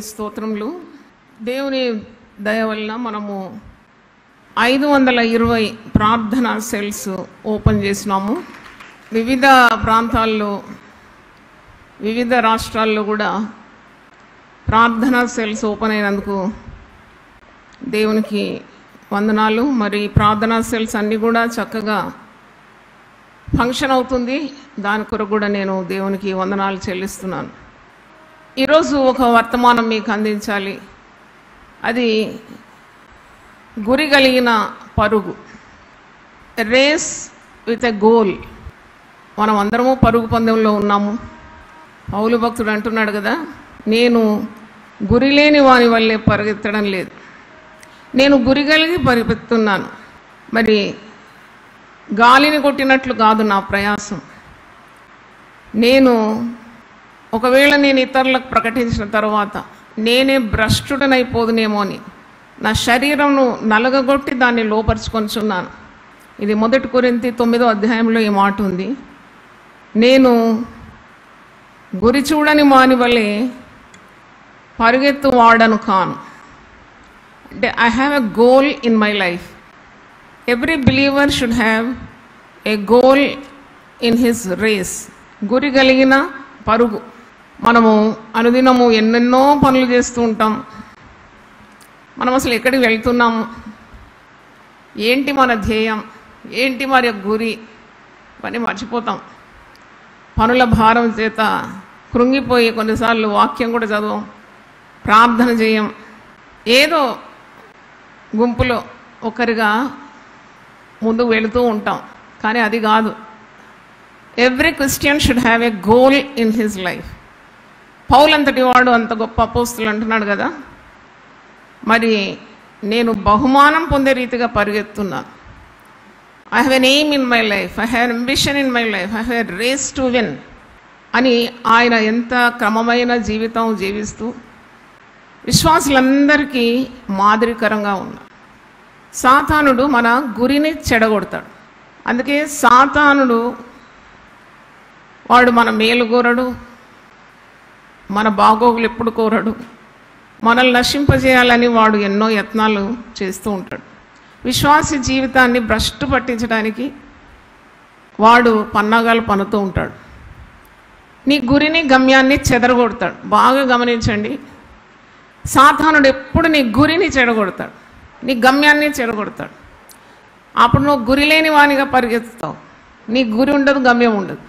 స్తోత్రములు. దేవుని దయ వలన మనము 520 ప్రార్థనా సెల్స్ ఓపెన్ చేసినాము. వివిధ ప్రాంతాల్లో వివిధ రాష్ట్రాల్లో కూడా ప్రార్థనా సెల్స్ ఓపెన్ అయినందుకు దేవునికి వందనాలు. మరి ప్రార్థనా సెల్స్ అన్నీ కూడా చక్కగా ఫంక్షన్ అవుతుంది. దాని కొరకు కూడా నేను దేవునికి వందనాలు చెల్లిస్తున్నాను. ఈరోజు ఒక వర్తమానం మీకు అందించాలి. అది గురి కలిగిన పరుగు, రేస్ విత్ ఎ గోల్. మనం అందరము పరుగు పందెంలో ఉన్నాము. పౌలు భక్తుడు అంటున్నాడు కదా, నేను గురి లేని వాని వల్లే పరిగెత్తడం లేదు, నేను గురి కలిగి పరిగెత్తున్నాను. మరి గాలిని కొట్టినట్లు కాదు నా ప్రయాసం. ఒకవేళ నేను ఇతరులకు ప్రకటించిన తర్వాత నేనే భ్రష్టుడనైపోదునేమో అని నా శరీరంను నలగగొట్టి దాన్ని లోపరుచుకొనిచున్నాను. ఇది 1 కొరింథీ 9వ అధ్యాయంలో ఈ మాట ఉంది. నేను గురి చూడని మాని వలె పరిగెత్తు వాడను కాను. అంటే I have a goal in my life. Every believer should have a goal in his race. గురి కలిగిన పరుగు. మనము అనుదినము ఎన్నెన్నో పనులు చేస్తూ ఉంటాం. మనం అసలు ఎక్కడికి వెళ్తున్నాము, ఏంటి మన ధ్యేయం, ఏంటి మరి గురి అని మర్చిపోతాం. పనుల భారం చేత కృంగిపోయి కొన్నిసార్లు వాక్యం కూడా చదవం, ప్రార్థన చేయం. ఏదో గుంపులో ఒకరిగా ముందుకు వెళుతూ ఉంటాం. కానీ అది కాదు. Every Christian should have a goal in his life. పౌలు అంతటి వాడు అంత గొప్ప అపోస్తులు అంటున్నాడు కదా, మరి నేను బహుమానం పొందే రీతిగా పరిగెత్తున్నాను. I have an aim in my life, I have ambition in my life, I have a race to win అని ఆయన ఎంత క్రమమైన జీవితం జీవిస్తూ విశ్వాసులందరికీ మాదిరికరంగా ఉన్నాడు. సాతానుడు మన గురిని చెడగొడతాడు. అందుకే సాతానుడు వాడు మన మేలు కోరడు, మన బాగోగులు ఎప్పుడు కోరడు. మనల్ని నశింపజేయాలని వాడు ఎన్నో యత్నాలు చేస్తూ ఉంటాడు. విశ్వాస జీవితాన్ని భ్రష్టు పట్టించడానికి వాడు పన్నాగాలు పన్నుతూ ఉంటాడు. నీ గురిని గమ్యాన్ని చెదరగొడతాడు. బాగా గమనించండి, సాతానుడు ఎప్పుడు నీ గురిని చెడగొడతాడు, నీ గమ్యాన్ని చెడగొడతాడు. అప్పుడు నువ్వు గురి లేని వానిగా పరిగెత్తుతావు. నీ గురి ఉండదు, గమ్యం ఉండదు.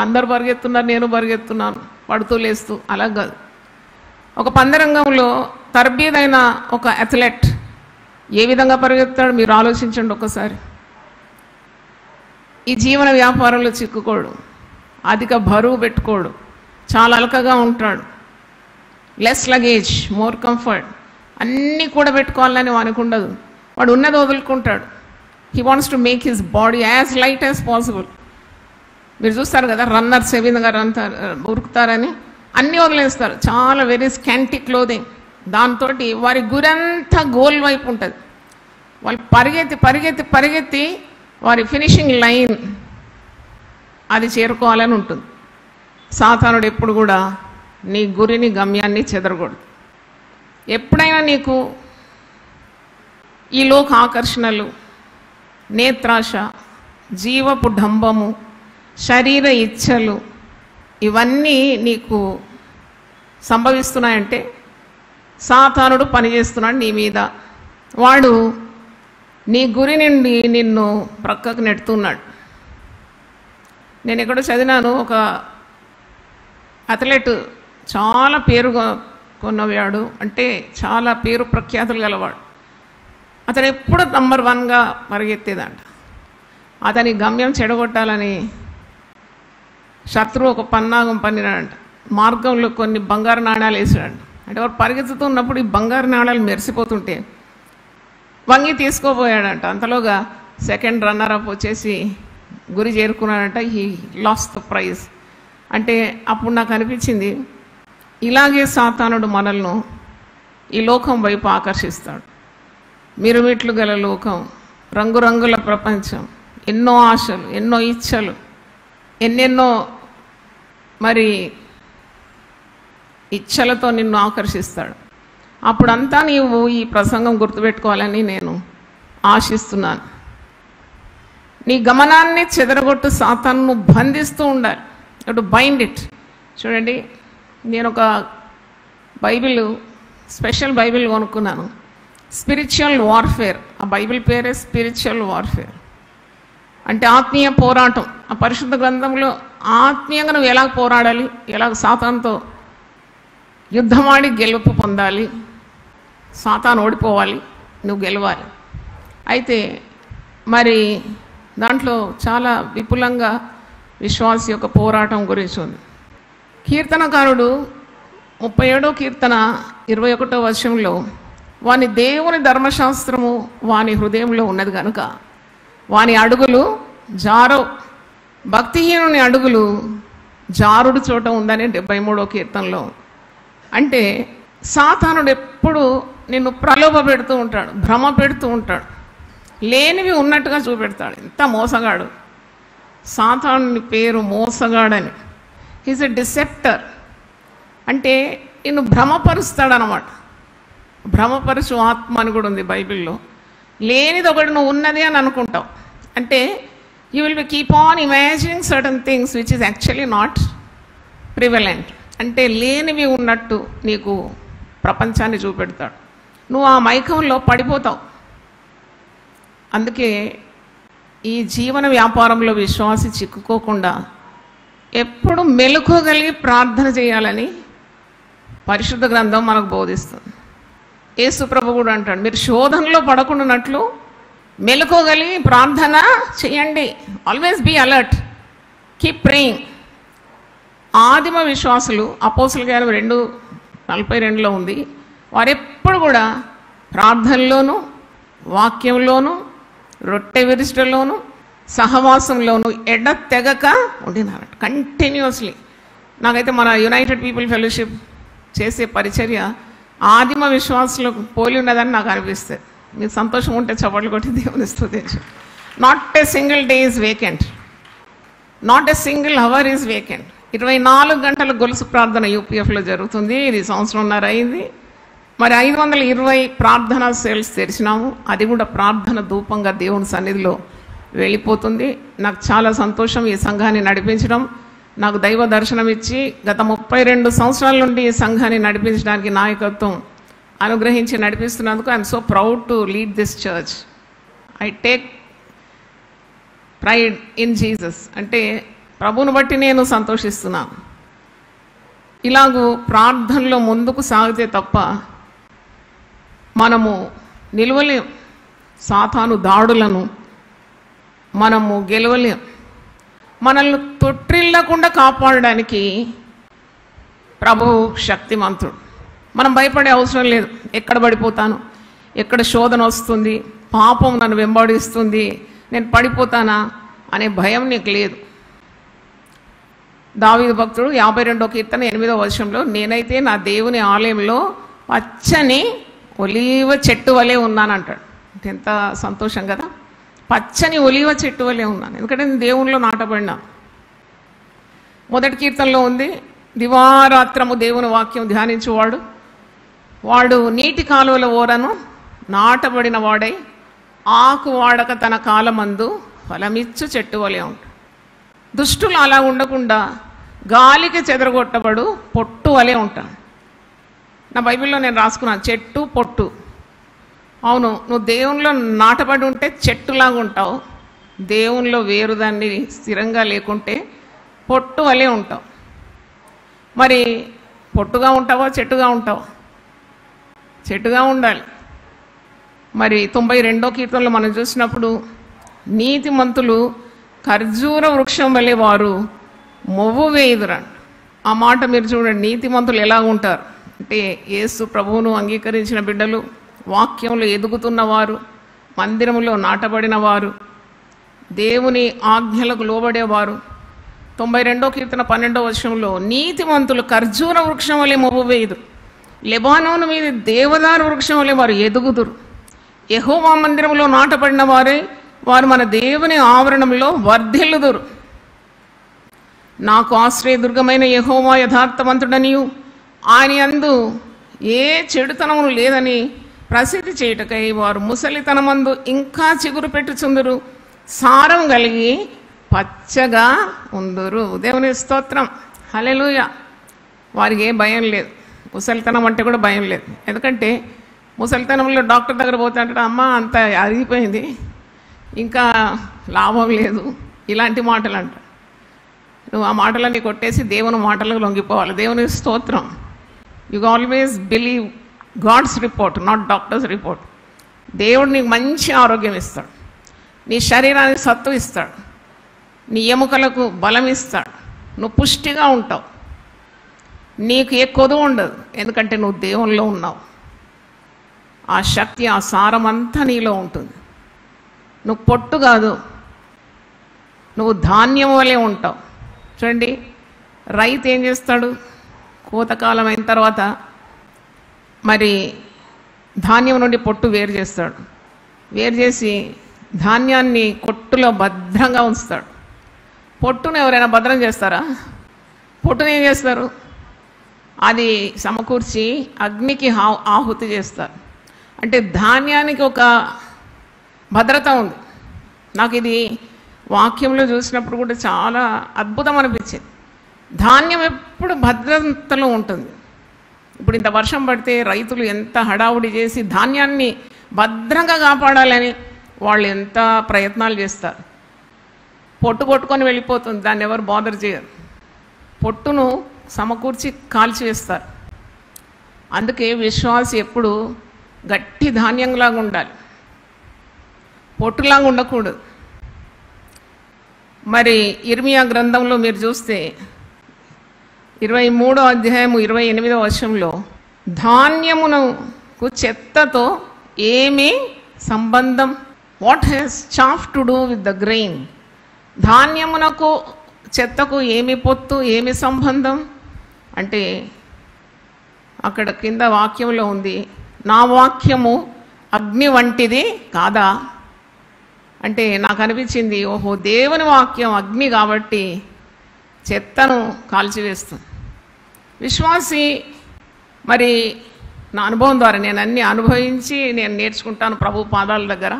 అందరు పరిగెత్తున్నారు, నేను పరిగెత్తున్నాను, పడుతూ లేస్తూ. అలా కాదు. ఒక పందరంగంలో తరబీదైన ఒక అథ్లెట్ ఏ విధంగా పరిగెత్తాడు మీరు ఆలోచించండి ఒకసారి. ఈ జీవన వ్యాపారంలో చిక్కుకోడు, అధిక బరువు పెట్టుకోడు, చాలా అలకగా ఉంటాడు. Less luggage, more comfort. అన్నీ కూడా పెట్టుకోవాలని వానికి ఉండదు. వాడు ఉన్నది వదులుకుంటాడు. He wants to make his body as light as possible. మీరు చూస్తారు కదా, రన్నర్స్ ఏ విధంగా ఉరుకుతారని అన్నీ వదిలేస్తారు. చాలా వెరీ స్కాంటీ క్లోదింగ్. దాంతో వారి గురంతా గోల్ వైపు ఉంటుంది. వాళ్ళు పరిగెత్తి పరిగెత్తి పరిగెత్తి వారి ఫినిషింగ్ లైన్ అది చేరుకోవాలని ఉంటుంది. సాతానుడు ఎప్పుడు కూడా నీ గురిని గమ్యాన్ని చెదరకూడదు. ఎప్పుడైనా నీకు ఈ లోక ఆకర్షణలు, నేత్రాశ, జీవపు డంబము, శరీర ఇచ్ఛలు ఇవన్నీ నీకు సంభవిస్తున్నాయంటే సాతానుడు పనిచేస్తున్నాడు నీ మీద. వాడు నీ గురి నుండి నిన్ను ప్రక్కకు నెడుతున్నాడు. నేను ఎక్కడో చదివినాను, ఒక అథ్లెట్ చాలా పేరు కొన్నవాడు, అంటే చాలా పేరు ప్రఖ్యాతులు గలవాడు. అతను ఎప్పుడు నంబర్ 1గా పరిగెత్తేదంట. అతని గమ్యం చెడగొట్టాలని శత్రువు ఒక పన్నాగం పన్నినాడంట. మార్గంలో కొన్ని బంగారు నాణ్యాలు వేసాడంట. అంటే వాడు పరిగెత్తుతున్నప్పుడు ఈ బంగారు నాణ్యాలు మెరిసిపోతుంటే వంగి తీసుకోపోయాడంట. అంతలోగా సెకండ్ రన్నర్ అప్ వచ్చేసి గురి చేరుకున్నాడంట. He lost the prize. అంటే అప్పుడు నాకు అనిపించింది, ఇలాగే సాతానుడు మనల్ని ఈ లోకం వైపు ఆకర్షిస్తాడు. మిరుమిట్లు గల లోకం, రంగురంగుల ప్రపంచం, ఎన్నో ఆశలు, ఎన్నో ఇచ్ఛలు, ఎన్నెన్నో మరి ఇచ్చలతో నిన్ను ఆకర్షిస్తాడు. అప్పుడంతా నీవు ఈ ప్రసంగం గుర్తుపెట్టుకోవాలని నేను ఆశిస్తున్నాను. నీ గమనాన్ని చెదరగొట్టు సాతాను బంధిస్తూ ఉండాలి. To bind it. చూడండి, నేను ఒక బైబిల్, స్పెషల్ బైబిల్ కొనుక్కున్నాను, స్పిరిచువల్ వార్ఫేర్. ఆ బైబిల్ పేరే స్పిరిచువల్ వార్ఫేర్, అంటే ఆత్మీయ పోరాటం. ఆ పరిశుద్ధ గ్రంథంలో ఆత్మీయంగా నువ్వు ఎలా పోరాడాలి, ఎలా సాతానుతో యుద్ధమాడి గెలుపు పొందాలి, సాతాను ఓడిపోవాలి, నువ్వు గెలవాలి. అయితే మరి దాంట్లో చాలా విపులంగా విశ్వాస యొక్క పోరాటం గురించి ఉంది. కీర్తనకారుడు 37వ కీర్తన 21వ వచనంలో, వాని దేవుని ధర్మశాస్త్రము వాని హృదయంలో ఉన్నది కనుక వాని అడుగులు జారవు. భక్తిహీనుని అడుగులు జారుడు చోట ఉందని 73వ కీర్తనలో. అంటే సాతానుడు ఎప్పుడు నిన్ను ప్రలోభ పెడుతూ ఉంటాడు, భ్రమ పెడుతూ ఉంటాడు, లేనివి ఉన్నట్టుగా చూపెడతాడు. ఎంత మోసగాడు! సాతానుని పేరు మోసగాడని. He's a డిసెప్టర్. అంటే నిన్ను భ్రమపరుస్తాడనమాట. భ్రమపరుచు ఆత్మ అని కూడా ఉంది బైబిల్లో. లేనిది ఒకటి నువ్వు ఉన్నది అని అనుకుంటావు. అంటే you will be keep on imagining certain things which is actually not prevalent. అంటే లేనివి ఉన్నట్టు నీకు ప్రపంచాన్ని చూపెడతాడు. నువ్వు ఆ మైకంలో పడిపోతావు. అందుకే ఈ జీవన వ్యాపారంలో విశ్వాసి చిక్కుకోకుండా ఎప్పుడు మెలకువగలిగి ప్రార్థన చేయాలని పరిశుద్ధ గ్రంథం మనకు బోధిస్తుంది. యేసు ప్రభు కూడా అంటాడు, మీరు శోధనలో పడకుండానట్లు మెలకువగలిగి ప్రార్థన చేయండి. Always be alert, keep praying. ఆదిమ విశ్వాసులు, అపోస్తుల కార్యం 2:42 ఉంది, వారెప్పుడు కూడా ప్రార్థనలోను, వాక్యంలోను, రొట్టె విరుచుటలోను, సహవాసంలోను ఎడతెగక ఉండినారు. కంటిన్యూస్లీ. నాకైతే మన యునైటెడ్ పీపుల్ ఫెలోషిప్ చేసే పరిచర్య ఆదిమ విశ్వాసులకు పోలి ఉన్నదని నాకు అనిపిస్తుంది. మీకు సంతోషం ఉంటే చప్పట్లు కొట్టి దేవుని స్తుతించు. Not a single day is vacant, not a single hour is vacant. 24 గంటల గొలుసు ప్రార్థన యూపీఎఫ్లో జరుగుతుంది. ఇది సంవత్సరంన్నర అయింది. మరి 520 ప్రార్థనా సెల్స్ తెరిచినాము. అది కూడా ప్రార్థన ధూపంగా దేవుని సన్నిధిలో వెళ్ళిపోతుంది. నాకు చాలా సంతోషం ఈ సంఘాన్ని నడిపించడం. నాకు దైవ దర్శనం ఇచ్చి గత 32 సంవత్సరాల నుండి ఈ సంఘాన్ని నడిపించడానికి నాయకత్వం అనుగ్రహించి నడిపిస్తున్నందుకు I'm so proud to lead this church. I take pride in Jesus. అంటే ప్రభువును బట్టి నేను సంతోషిస్తున్నాను. ఇలాగూ ప్రార్థనలో ముందుకు సాగితే తప్ప మనము నిలవలేం. సాతాను దాడులను మనము గెలవలేం. మనల్ని తొట్టిల్లకుండా కాపాడడానికి ప్రభువు శక్తిమంతుడు. మనం భయపడే అవసరం లేదు. ఎక్కడ పడిపోతాను, ఎక్కడ శోధన వస్తుంది, పాపం నన్ను వెంబడిస్తుంది, నేను పడిపోతానా అనే భయం నీకు లేదు. దావీదు భక్తుడు 52వ కీర్తన 8వ వచనంలో, నేనైతే నా దేవుని ఆలయంలో పచ్చని ఒలీవ చెట్టు వలె ఉన్నాను అంటాడు. ఎంత సంతోషం కదా! పచ్చని ఒలీవ చెట్టు వలె ఉన్నాను, ఎందుకంటే నేను దేవునిలో నాటబడినా. మొదటి కీర్తనలో ఉంది, దివారాత్రము దేవుని వాక్యం ధ్యానించువాడు వాడు నీటి కాలువల ఓరను నాటబడిన వాడై ఆకు వాడక తన కాలమందు ఫలమిచ్చు చెట్టు వలె ఉంటాడు. దుష్టులు అలా ఉండకుండా గాలికి చెదరగొట్టబడు పొట్టు వలె ఉంటాడు. నా బైబిల్లో నేను రాసుకున్నాను, చెట్టు పొట్టు. అవును, నువ్వు దేవునిలో నాటబడి ఉంటే చెట్టులాగా ఉంటావు. దేవునిలో వేరుదాన్ని స్థిరంగా లేకుంటే పొట్టు వలె ఉంటావు. మరి పొట్టుగా ఉంటావా, చెట్టుగా ఉంటావా? చెట్టుగా ఉండాలి. మరి 92వ కీర్తనలో మనం చూసినప్పుడు, నీతిమంతులు ఖర్జూర వృక్షం వలె వారు మొవ్వు వేయుదురంట. ఆ మాట మీరు చూడండి. నీతిమంతులు ఎలా ఉంటారు అంటే, యేసు ప్రభువును అంగీకరించిన బిడ్డలు, వాక్యంలో ఎదుగుతున్నవారు, మందిరములో నాటబడిన వారు, దేవుని ఆజ్ఞలకు లోబడేవారు. 92వ కీర్తన 12వ వచనంలో, నీతిమంతులు ఖర్జూర వృక్షం వలె మొవ్వు వేయుదురు, లెబానోను మీద దేవదారు వృక్షం వలె వారు ఎదుగుదురు. యెహోవా మందిరంలో నాటబడిన వారే వారు మన దేవుని ఆవరణంలో వర్ధిల్లుదురు. నాకు ఆశ్రయదుర్గమైన యెహోవా యథార్థవంతుడనియు ఆయన యందు ఏ చెడుతనము లేదని ప్రసిద్ధి చేయుటకై వారు ముసలితనమందు ఇంకా చిగురు పెట్టుచుందురు, సారం కలిగి పచ్చగా ఉందురు. దేవుని స్తోత్రం, హల్లెలూయా. వారికి ఏ భయం లేదు, ముసలితనం అంటే కూడా భయం లేదు. ఎందుకంటే ముసలితనంలో డాక్టర్ దగ్గర పోతే అంటాడు, అమ్మ అంత అరిగిపోయింది, ఇంకా లాభం లేదు, ఇలాంటి మాటలు అంట. నువ్వు ఆ మాటలన్నీ కొట్టేసి దేవుని మాటలకు లొంగిపోవాలి. దేవుని స్తోత్రం. You always believe God's report, not doctor's report. దేవుడు నీకు మంచి ఆరోగ్యం ఇస్తాడు, నీ శరీరానికి సత్తు ఇస్తాడు, నీ ఎముకలకు బలం ఇస్తాడు, నువ్వు పుష్టిగా ఉంటావు, నీకు ఏ కొదువు ఉండదు. ఎందుకంటే నువ్వు దేవునిలో ఉన్నావు. ఆ శక్తి, ఆ సారం అంతా నీలో ఉంటుంది. నువ్వు పొట్టు కాదు, నువ్వు ధాన్యం వలె ఉంటావు. చూడండి, రైతు ఏం చేస్తాడు? కోతకాలం అయిన తర్వాత మరి ధాన్యం నుండి పొట్టు వేరు చేస్తాడు. వేరు చేసి ధాన్యాన్ని కొట్టులో భద్రంగా ఉంచుతాడు. పొట్టును ఎవరైనా భద్రం చేస్తారా? పొట్టును ఏం చేస్తారు? అది సమకూర్చి అగ్నికి ఆహుతి చేస్తారు. అంటే ధాన్యానికి ఒక భద్రత ఉంది. నాకు ఇది వాక్యంలో చూసినప్పుడు కూడా చాలా అద్భుతం అనిపించింది. ధాన్యం ఎప్పుడు భద్రతలో ఉంటుంది. ఇప్పుడు ఇంత వర్షం పడితే రైతులు ఎంత హడావుడి చేసి ధాన్యాన్ని భద్రంగా కాపాడాలని వాళ్ళు ఎంత ప్రయత్నాలు చేస్తారు. పొట్టు కొట్టుకొని వెళ్ళిపోతుంది, దాన్ని ఎవరు బాదర్ చేయరు. పొట్టును సమకూర్చి కాల్చివేస్తారు. అందుకే విశ్వాసి ఎప్పుడు గట్టి ధాన్యంలాగా ఉండాలి, పొట్టులాగా ఉండకూడదు. మరి ఇర్మియా గ్రంథంలో మీరు చూస్తే 23వ అధ్యాయము 28వ వచనంలో ధాన్యమునకు చెత్తతో ఏమి సంబంధం? What has chaff to do with the grain? ధాన్యమునకు చెత్తకు ఏమి పొత్తు, ఏమి సంబంధం అంటే అక్కడ కింద వాక్యంలో ఉంది, నా వాక్యము అగ్ని వంటిది కాదా అంటే నాకు అనిపించింది, ఓహో దేవుని వాక్యం అగ్ని కాబట్టి చెత్తను కాల్చివేస్తుంది. విశ్వాసి మరి నా అనుభవం ద్వారా నేను అన్నీ అనుభవించి నేను నేర్చుకుంటాను ప్రభు పాదాల దగ్గర.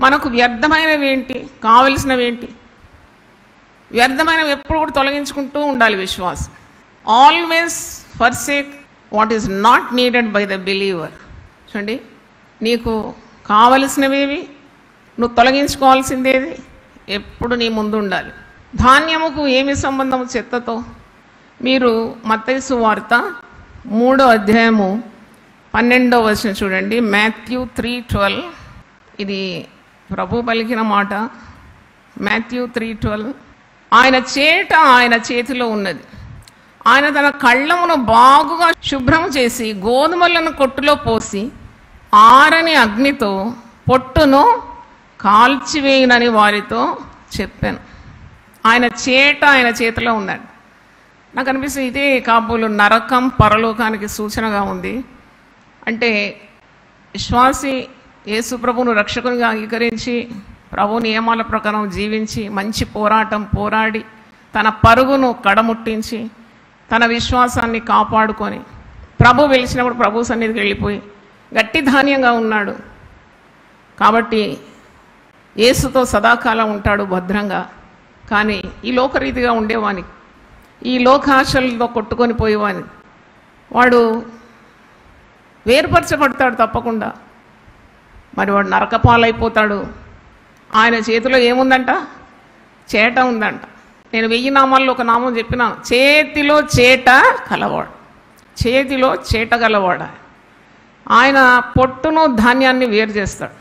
మనకు వ్యర్థమైనవి ఏంటి, కావలసినవి ఏంటి? వ్యర్థమైనవి ఎప్పుడు కూడా తొలగించుకుంటూ ఉండాలి విశ్వాసం. Always forsake what is not needed by the believer. చూడండి, నీకు కావలసినవేవి, నువ్వు తొలగించుకోవాల్సిందేది ఎప్పుడు నీ ముందు ఉండాలి. ధాన్యముకు ఏమి సంబంధం చెత్తతో? మీరు మత్తయి సువార్త 3వ అధ్యాయము 12వ వచనం చూడండి. మాథ్యూ 3:12 ఇది ప్రభు పలికిన మాట. మాథ్యూ 3:12 ఆయన చేట ఆయన చేతిలో ఉన్నది, ఆయన తన కళ్ళమును బాగుగా శుభ్రం చేసి గోధుమలను కొట్టులో పోసి ఆరని అగ్నితో పొట్టును కాల్చివేయునని వారితో చెప్పాను. ఆయన చేట ఆయన చేతిలో ఉందండి. నాకు అనిపిస్తుంది ఇదే కాబోలు నరకం పరలోకానికి సూచనగా ఉంది. అంటే విశ్వాసి యేసు ప్రభువును రక్షకునిగా అంగీకరించి ప్రభు నియమాల ప్రకారం జీవించి మంచి పోరాటం పోరాడి తన పరుగును కడముట్టించి తన విశ్వాసాన్ని కాపాడుకొని ప్రభు వెలిచినప్పుడు ప్రభు సన్నిధికి వెళ్ళిపోయి గట్టి ధాన్యంగా ఉన్నాడు. కాబట్టి యేసుతో సదాకాలం ఉంటాడు భద్రంగా. కానీ ఈ లోకరీతిగా ఉండేవాని, ఈ లోకాశలతో కొట్టుకొని పోయేవాని వాడు వేరుపరచబడతాడు తప్పకుండా. మరి వాడు నరకపాలైపోతాడు. ఆయన చేతిలో ఏముందంట? చేట ఉందంట. నేను 1000 నామాల్లో ఒక నామం చెప్పినాను, చేతిలో చేట కలవాడు. చేతిలో చేట గలవాడు. ఆయన పొట్టును ధాన్యాన్ని వేరు చేస్తాడు.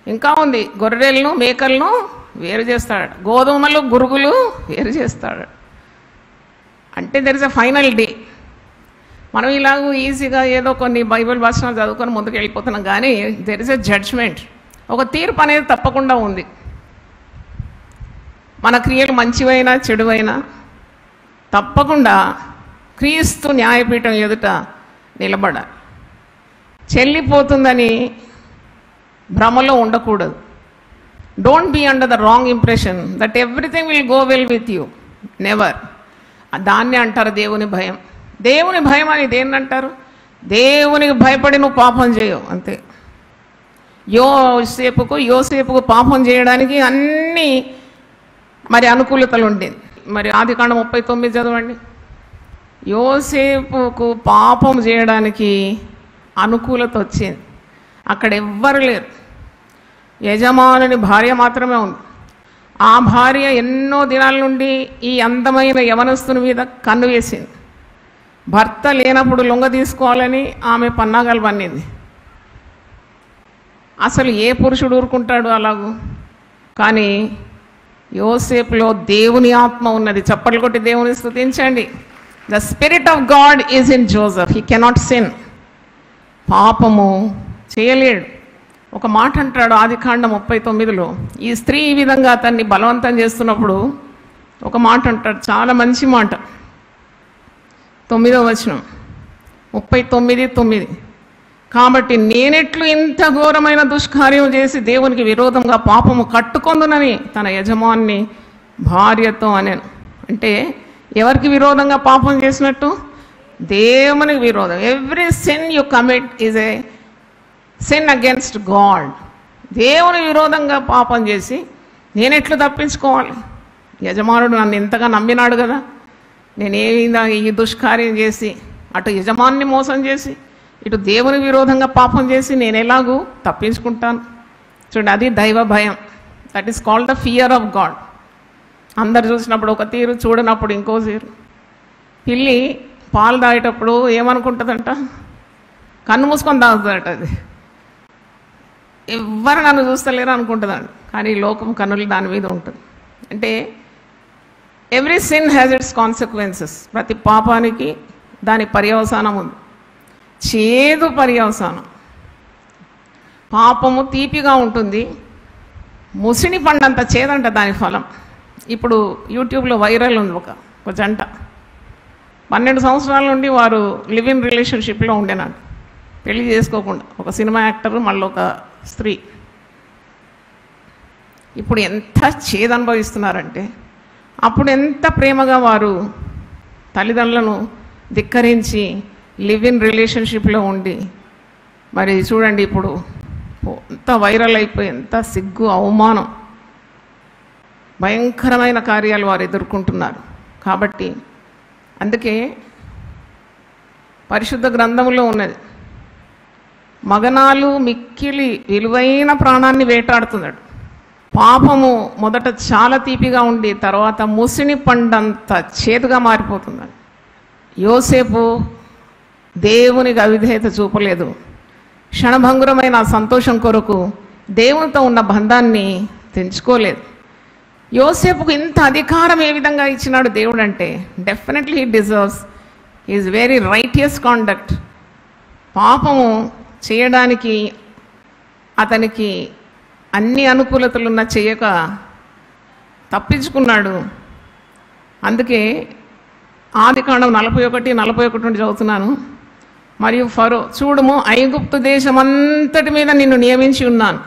ఇంకా ఉంది, గొర్రెలను మేకలను వేరు చేస్తాడు, గోధుమలు గురుగులు వేరు చేస్తాడు. అంటే there is a final day. మనం ఇలాగూ ఈజీగా ఏదో కొన్ని బైబిల్ భాషలు చదువుకొని ముందుకు వెళ్ళిపోతున్నాం, కానీ దెర్ ఇస్ ఎ జడ్జ్మెంట్. ఒక తీర్పు అనేది తప్పకుండా ఉంది. మన క్రియలు మంచివైనా చెడువైనా తప్పకుండా క్రీస్తు న్యాయపీఠం ఎదుట నిలబడాలి. చెల్లిపోతుందని భ్రమలో ఉండకూడదు. Don't be under the wrong impression that everything will go well with you. Never. దాన్నే అంటారు దేవుని భయం. దేవుని భయం అని దేన్నంటారు? దేవునికి భయపడి నువ్వు పాపం చేయవు అంతే. యోసేపుకు పాపం చేయడానికి అన్ని మరి అనుకూలతలు ఉండేది. మరి ఆదికాండం 39 చదవండి. యోసేపుకు పాపం చేయడానికి అనుకూలత వచ్చింది. అక్కడ ఎవ్వరు లేరు, యజమానుని భార్య మాత్రమే ఉంది. ఆ భార్య ఎన్నో దినాల నుండి ఈ అందమైన యవనస్తుని మీద కన్ను వేసింది. భర్త లేనప్పుడు లొంగ తీసుకోవాలని ఆమె పన్నాగాలు పన్నింది. అసలు ఏ పురుషుడు ఊరుకుంటాడు అలాగూ? కానీ యోసేపులో దేవుని ఆత్మ ఉన్నది. చప్పట్లు కొట్టి దేవుని స్తుతించండి. The spirit of God is in Joseph. He cannot sin. పాపము చేయలేడు. ఒక మాట అంటాడు ఆదికాండం 39లో, ఈ స్త్రీ ఈ విధంగా అతన్ని బలవంతం చేస్తున్నప్పుడు ఒక మాట అంటాడు, చాలా మంచి మాట. 9వ వచనం 39:9. కాబట్టి నేనెట్లు ఇంత ఘోరమైన దుష్కార్యం చేసి దేవునికి విరోధంగా పాపము కట్టుకొందునని తన యజమాని భార్యతో అనేను. అంటే ఎవరికి విరోధంగా పాపం చేసినట్టు? దేవునికి విరోధం. Every sin you commit is a sin against God. దేవుని విరోధంగా పాపం చేసి నేనెట్లు తప్పించుకోవాలి? యజమానుడు నన్ను ఇంతగా నమ్మినాడు కదా, నేనేమైనా ఈ దుష్కార్యం చేసి అటు యజమాన్ని మోసం చేసి ఇటు దేవుని విరోధంగా పాపం చేసి నేను ఎలాగూ తప్పించుకుంటాను? చూడండి, అది దైవ భయం. That is called the fear of God. అందరు చూసినప్పుడు ఒక తీరు, చూడనప్పుడు ఇంకో తీరు. పిల్లి పాలు తాగేటప్పుడు ఏమనుకుంటుందంట? కన్ను మూసుకొని తాగుతుందట. అది ఎవ్వరు నన్ను చూస్తలేరు అనుకుంటుందండి. కానీ లోకం కన్నులు దాని మీద ఉంటుంది. అంటే every sin has its consequences. ప్రతి పాపానికి దాని పర్యవసానం ఉంది, చేదు పర్యవసానం. పాపము తీపిగా ఉంటుంది, ముసిని పండంత చేదంట దాని ఫలం. ఇప్పుడు యూట్యూబ్లో వైరల్ ఉంది ఒక జంట. 12 సంవత్సరాల నుండి వారు లివ్ ఇన్ రిలేషన్షిప్లో ఉండేనాడు, పెళ్లి చేసుకోకుండా. ఒక సినిమా యాక్టర్, మళ్ళీ ఒక స్త్రీ. ఇప్పుడు ఎంత చేదు అనుభవిస్తున్నారంటే, అప్పుడు ఎంత ప్రేమగా వారు తల్లిదండ్రులను ధిక్కరించి లివ్ ఇన్ రిలేషన్షిప్లో ఉండి, మరి చూడండి ఇప్పుడు ఎంత వైరల్ అయిపోయి, ఎంత సిగ్గు, అవమానం, భయంకరమైన కార్యాలు వారు ఎదుర్కొంటున్నారు. కాబట్టి అందుకే పరిశుద్ధ గ్రంథంలో ఉన్నది, మగనాలు మిక్కిలి విలువైన ప్రాణాన్ని వేటాడుతున్నాడు. పాపము మొదట చాలా తీపిగా ఉండి తర్వాత ముసిని పండంత చేదుగా మారిపోతుందని. యోసేపు దేవునికి అవిధేయత చూపలేదు. క్షణభంగురమైన సంతోషం కొరకు దేవునితో ఉన్న బంధాన్ని తెంచుకోలేదు. యోసేపుకు ఇంత అధికారం ఏ విధంగా ఇచ్చినాడు దేవుడు అంటే, definitely he deserves is very righteous conduct. పాపము చేయడానికి అతనికి అన్ని అనుకూలతలున్నా చేయక తప్పించుకున్నాడు. అందుకే ఆదికాండం 41 నుండి చదువుతున్నాను. మరియు ఫరో, చూడుము ఐగుప్తు దేశమంతటి మీద నిన్ను నియమించి ఉన్నాను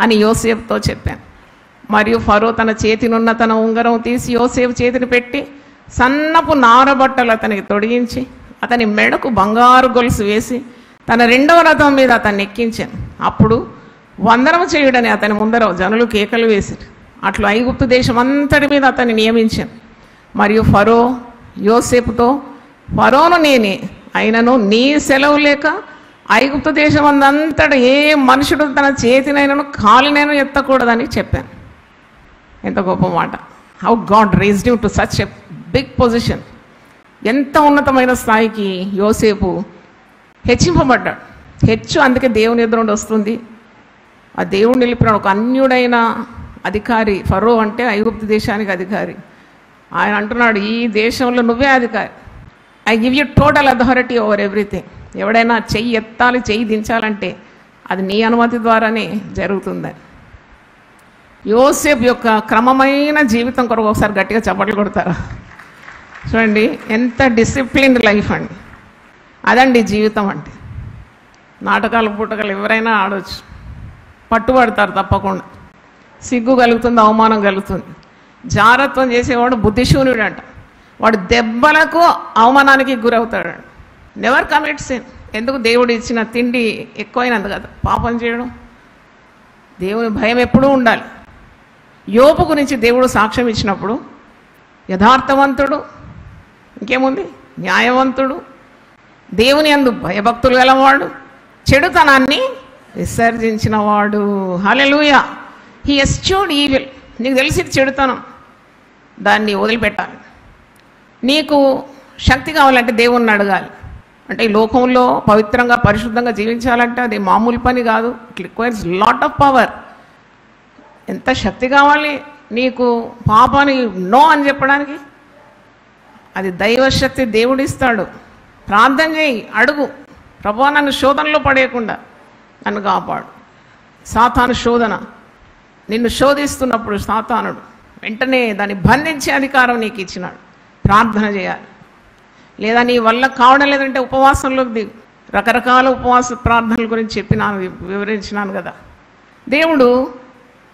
అని యోసేపుతో చెప్పాను. మరియు ఫరో తన చేతినున్న తన ఉంగరం తీసి యోసేపు చేతిని పెట్టి సన్నపు నారబట్టలు అతనికి తొడిగించి అతని మెడకు బంగారు గొలుసు వేసి తన 2వ రథం మీద అతన్ని ఎక్కించాను. అప్పుడు వందనము చేయుడని అతని ముందర జనులు కేకలు వేశారు. అట్లు ఐగుప్తు దేశం అంతటి మీద అతన్ని నియమించాను. మరియు ఫరో యోసేపుతో, ఫరోను నేనే, అయినను నీ సెలవు లేక ఐగుప్తు దేశం అంతటా ఏ మనుషుడు తన చేతినైనను కాలినైనా ఎత్తకూడదని చెప్పాను. ఎంత గొప్ప మాట! How God raised him to such a big position. ఎంత ఉన్నతమైన స్థాయికి యోసేపు హెచ్చింపబడ్డాడు. అందుకే దేవుని ఎదురు నుండి వస్తుంది. ఆ దేవుడు నిలిపినాడు. ఒక అన్యుడైన అధికారి ఫరో అంటే ఐగుప్తు దేశానికి అధికారి. ఆయన అంటున్నాడు, ఈ దేశంలో నువ్వే అధికారి. I give you total authority over everything. ఎవడైనా చెయ్యి ఎత్తాలి, చెయ్యి దించాలంటే అది నీ అనుమతి ద్వారానే జరుగుతుందని. యోసేపు యొక్క క్రమమైన జీవితం కొరకు ఒకసారి గట్టిగా చప్పట్లు కొడతారా? చూడండి, ఎంత డిసిప్లిన్డ్ లైఫ్ అండి. అదండి జీవితం అంటే. నాటకాలు పుట్టకలు ఎవరైనా ఆడవచ్చు, పట్టుబడతారు తప్పకుండా. సిగ్గు కలుగుతుంది, అవమానం కలుగుతుంది. జారత్వం చేసేవాడు బుద్ధిశూన్యుడు అంట. వాడు దెబ్బలకు అవమానానికి గురవుతాడు. Never commit sin. ఎందుకు? దేవుడు ఇచ్చిన తిండి ఎక్కువైనందు కదా పాపం చేయడం. దేవుని భయం ఎప్పుడూ ఉండాలి. యోబు గురించి దేవుడు సాక్ష్యం ఇచ్చినప్పుడు యథార్థవంతుడు, ఇంకేముంది, న్యాయవంతుడు, దేవుని యందు భయభక్తులు గలవాడు, చెడుతనాన్ని విసర్జించినవాడు. హల్లెలూయా. He ఎస్చ్యూడ్ evil. నీకు తెలిసి చెడుతనం, దాన్ని వదిలిపెట్టాలి. నీకు శక్తి కావాలంటే దేవుణ్ణి అడగాలి. అంటే ఈ లోకంలో పవిత్రంగా పరిశుద్ధంగా జీవించాలంటే అది మామూలు పని కాదు. It requires lot of power. ఎంత శక్తి కావాలి నీకు పాపాన్ని నో అని చెప్పడానికి? అది దైవశక్తి దేవుడిస్తాడు. ప్రార్థన చేయి, అడుగు, ప్రభువా నన్ను శోధనలో పడేయకుండా నన్ను కాపాడు. సాతాను శోధన, నిన్ను శోధిస్తున్నప్పుడు సాతానుడు వెంటనే దాన్ని బంధించే అధికారం నీకు ఇచ్చినాడు. ప్రార్థన చేయాలి. లేదా నీ వల్ల కావడం లేదంటే ఉపవాసంలోకి దిగు. రకరకాల ఉపవాస ప్రార్థనల గురించి చెప్పినాను, వివరించినాను కదా. దేవుడు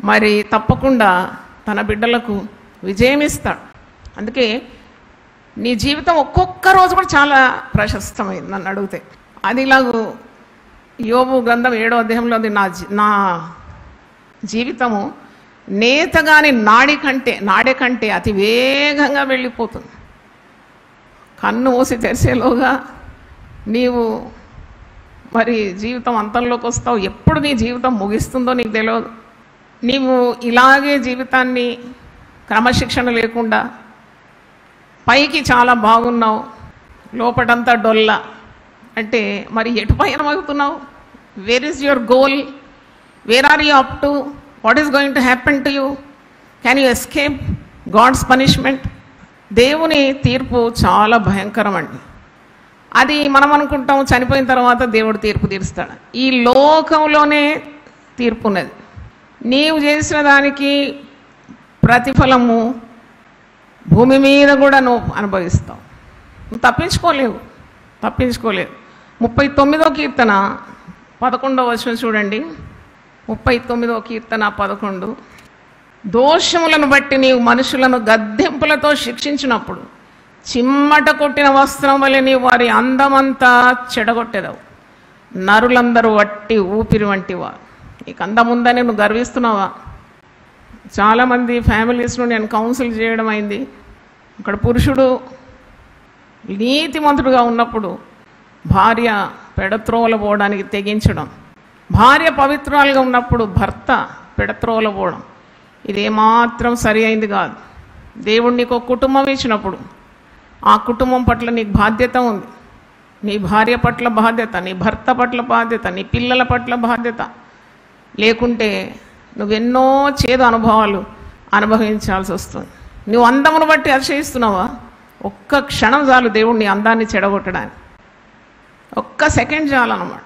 మరి తప్పకుండా తన బిడ్డలకు విజయం ఇస్తాడు. అందుకే నీ జీవితం ఒక్కొక్క రోజు కూడా చాలా ప్రశస్తమైంది నన్ను అడిగితే. అది ఇలాగూ యోబు గ్రంథం 7వ అధ్యాయంలో నా జీవితము నేతగాని నాడే కంటే అతి వేగంగా వెళ్ళిపోతుంది. కన్ను మూసి తెరిసేలోగా నీవు మరి జీవితం అంతంలోకి వస్తావు. ఎప్పుడు నీ జీవితం ముగిస్తుందో నీకు తెలియదు. నీవు ఇలాగే జీవితాన్ని క్రమశిక్షణ లేకుండా పైకి చాలా బాగున్నావు, లోపటంతా డొల్ల అంటే మరి ఎటు పయనమవుతున్నావు? Where is your goal? Where are you up to? What is going to happen to you? Can you escape God's punishment? దేవుని తీర్పు చాలా భయంకరం అండి. అది మనం అనుకుంటాం చనిపోయిన తర్వాత దేవుడు తీర్పు తీరుస్తాడు. ఈ లోకంలోనే తీర్పు ఉన్నది. నీవు చేసిన దానికి ప్రతిఫలము భూమి మీద కూడా నువ్వు అనుభవిస్తావు. నువ్వు తప్పించుకోలేవు. 39వ కీర్తన 11వ వచనం చూడండి. 39వ కీర్తన 11. దోషములను బట్టి నీవు మనుషులను గద్దెంపులతో శిక్షించినప్పుడు చిమ్మట కొట్టిన వస్త్రం వలె నీవు వారి అందమంతా చెడగొట్టేదవు. నరులందరూ వట్టి ఊపిరి వంటివా. నీకు అందం ఉందని నువ్వు గర్విస్తున్నావా? చాలామంది ఫ్యామిలీస్ను నేను కౌన్సిల్ చేయడం అయింది. అక్కడ పురుషుడు నీతిమంతుడుగా ఉన్నప్పుడు భార్య పెడత్రోవల పోవడానికి తెగించడం, భార్య పవిత్రాలుగా ఉన్నప్పుడు భర్త పెడత్రోవల పోవడం, ఇదేమాత్రం సరి అయింది కాదు. దేవుడు నీకు ఒక కుటుంబం ఇచ్చినప్పుడు ఆ కుటుంబం పట్ల నీకు బాధ్యత ఉంది. నీ భార్య పట్ల బాధ్యత, నీ భర్త పట్ల బాధ్యత, నీ పిల్లల పట్ల బాధ్యత. లేకుంటే నువ్వెన్నో చేదు అనుభవాలు అనుభవించాల్సి వస్తుంది. నువ్వు అందమును బట్టి అతిశయిస్తున్నావా? ఒక్క క్షణం చాలు దేవుడు నీ అందాన్ని చెడగొట్టడానికి. ఒక్క సెకండ్ చాలన్నమాట.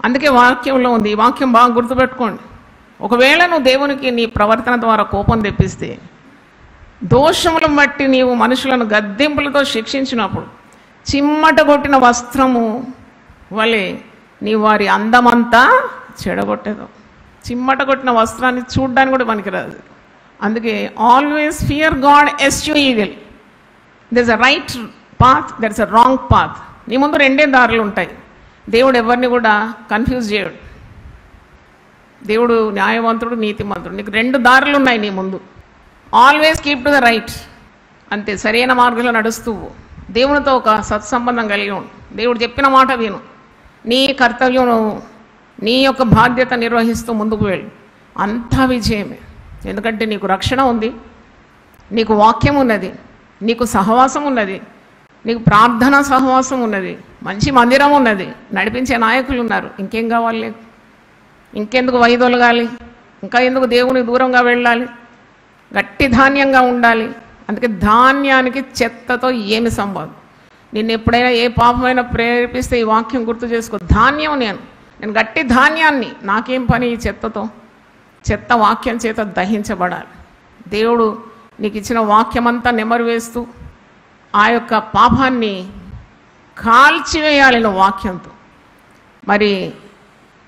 అందుకే వాక్యంలో ఉంది. ఈ వాక్యం బాగా గుర్తుపెట్టుకోండి. ఒకవేళ నువ్వు దేవునికి నీ ప్రవర్తన ద్వారా కోపం తెప్పిస్తే, దోషములను బట్టి నీవు మనుషులను గద్దెంపులతో శిక్షించినప్పుడు చిమ్మట కొట్టిన వస్త్రము వలె నీ వారి అందమంతా చెడగొట్టేదు. చిమ్మట కొట్టిన వస్త్రాన్ని చూడ్డానికి కూడా పనికిరాదు. అందుకే always fear God, eschew evil. There is a right path, there is a wrong path. నీ ముందు రెండే దారులు ఉంటాయి. దేవుడు ఎవరిని కూడా కన్ఫ్యూజ్ చేయడు. దేవుడు న్యాయవంతుడు, నీతిమంతుడు. నీకు రెండు దారులు ఉన్నాయి నీ ముందు. Always keep to the right. అంతే, సరైన మార్గంలో నడుస్తూ దేవునితో ఒక సత్సంబంధం కలిగి ఉండు. దేవుడు చెప్పిన మాట విను. నీ కర్తవ్యం, నీ యొక్క బాధ్యత నిర్వహిస్తూ ముందుకు వెళ్ళు. అంతా విజయమే. ఎందుకంటే నీకు రక్షణ ఉంది, నీకు వాక్యం ఉన్నది, నీకు సహవాసం ఉన్నది, నీకు ప్రార్థనా సహవాసం ఉన్నది, మంచి మందిరం ఉన్నది, నడిపించే నాయకులు ఉన్నారు. ఇంకేం కావాలి? ఇంకెందుకు వైదొలగాలి? ఇంకా ఎందుకు దేవునికి దూరంగా వెళ్ళాలి? గట్టి ధాన్యంగా ఉండాలి. అందుకే ధాన్యానికి చెత్తతో ఏమి సంబంధం? నిన్ను ఎప్పుడైనా ఏ పాపమైనా ప్రేరేపిస్తే ఈ వాక్యం గుర్తు చేసుకో. ధాన్యం నేను గట్టి ధాన్యాన్ని. నాకేం పని ఈ చెత్తతో? చెత్త వాక్యం చేత దహించబడాలి. దేవుడు నీకు ఇచ్చిన వాక్యమంతా నెమరు వేస్తూ ఆ యొక్క పాపాన్ని కాల్చివేయాలి నువ్వు వాక్యంతో. మరి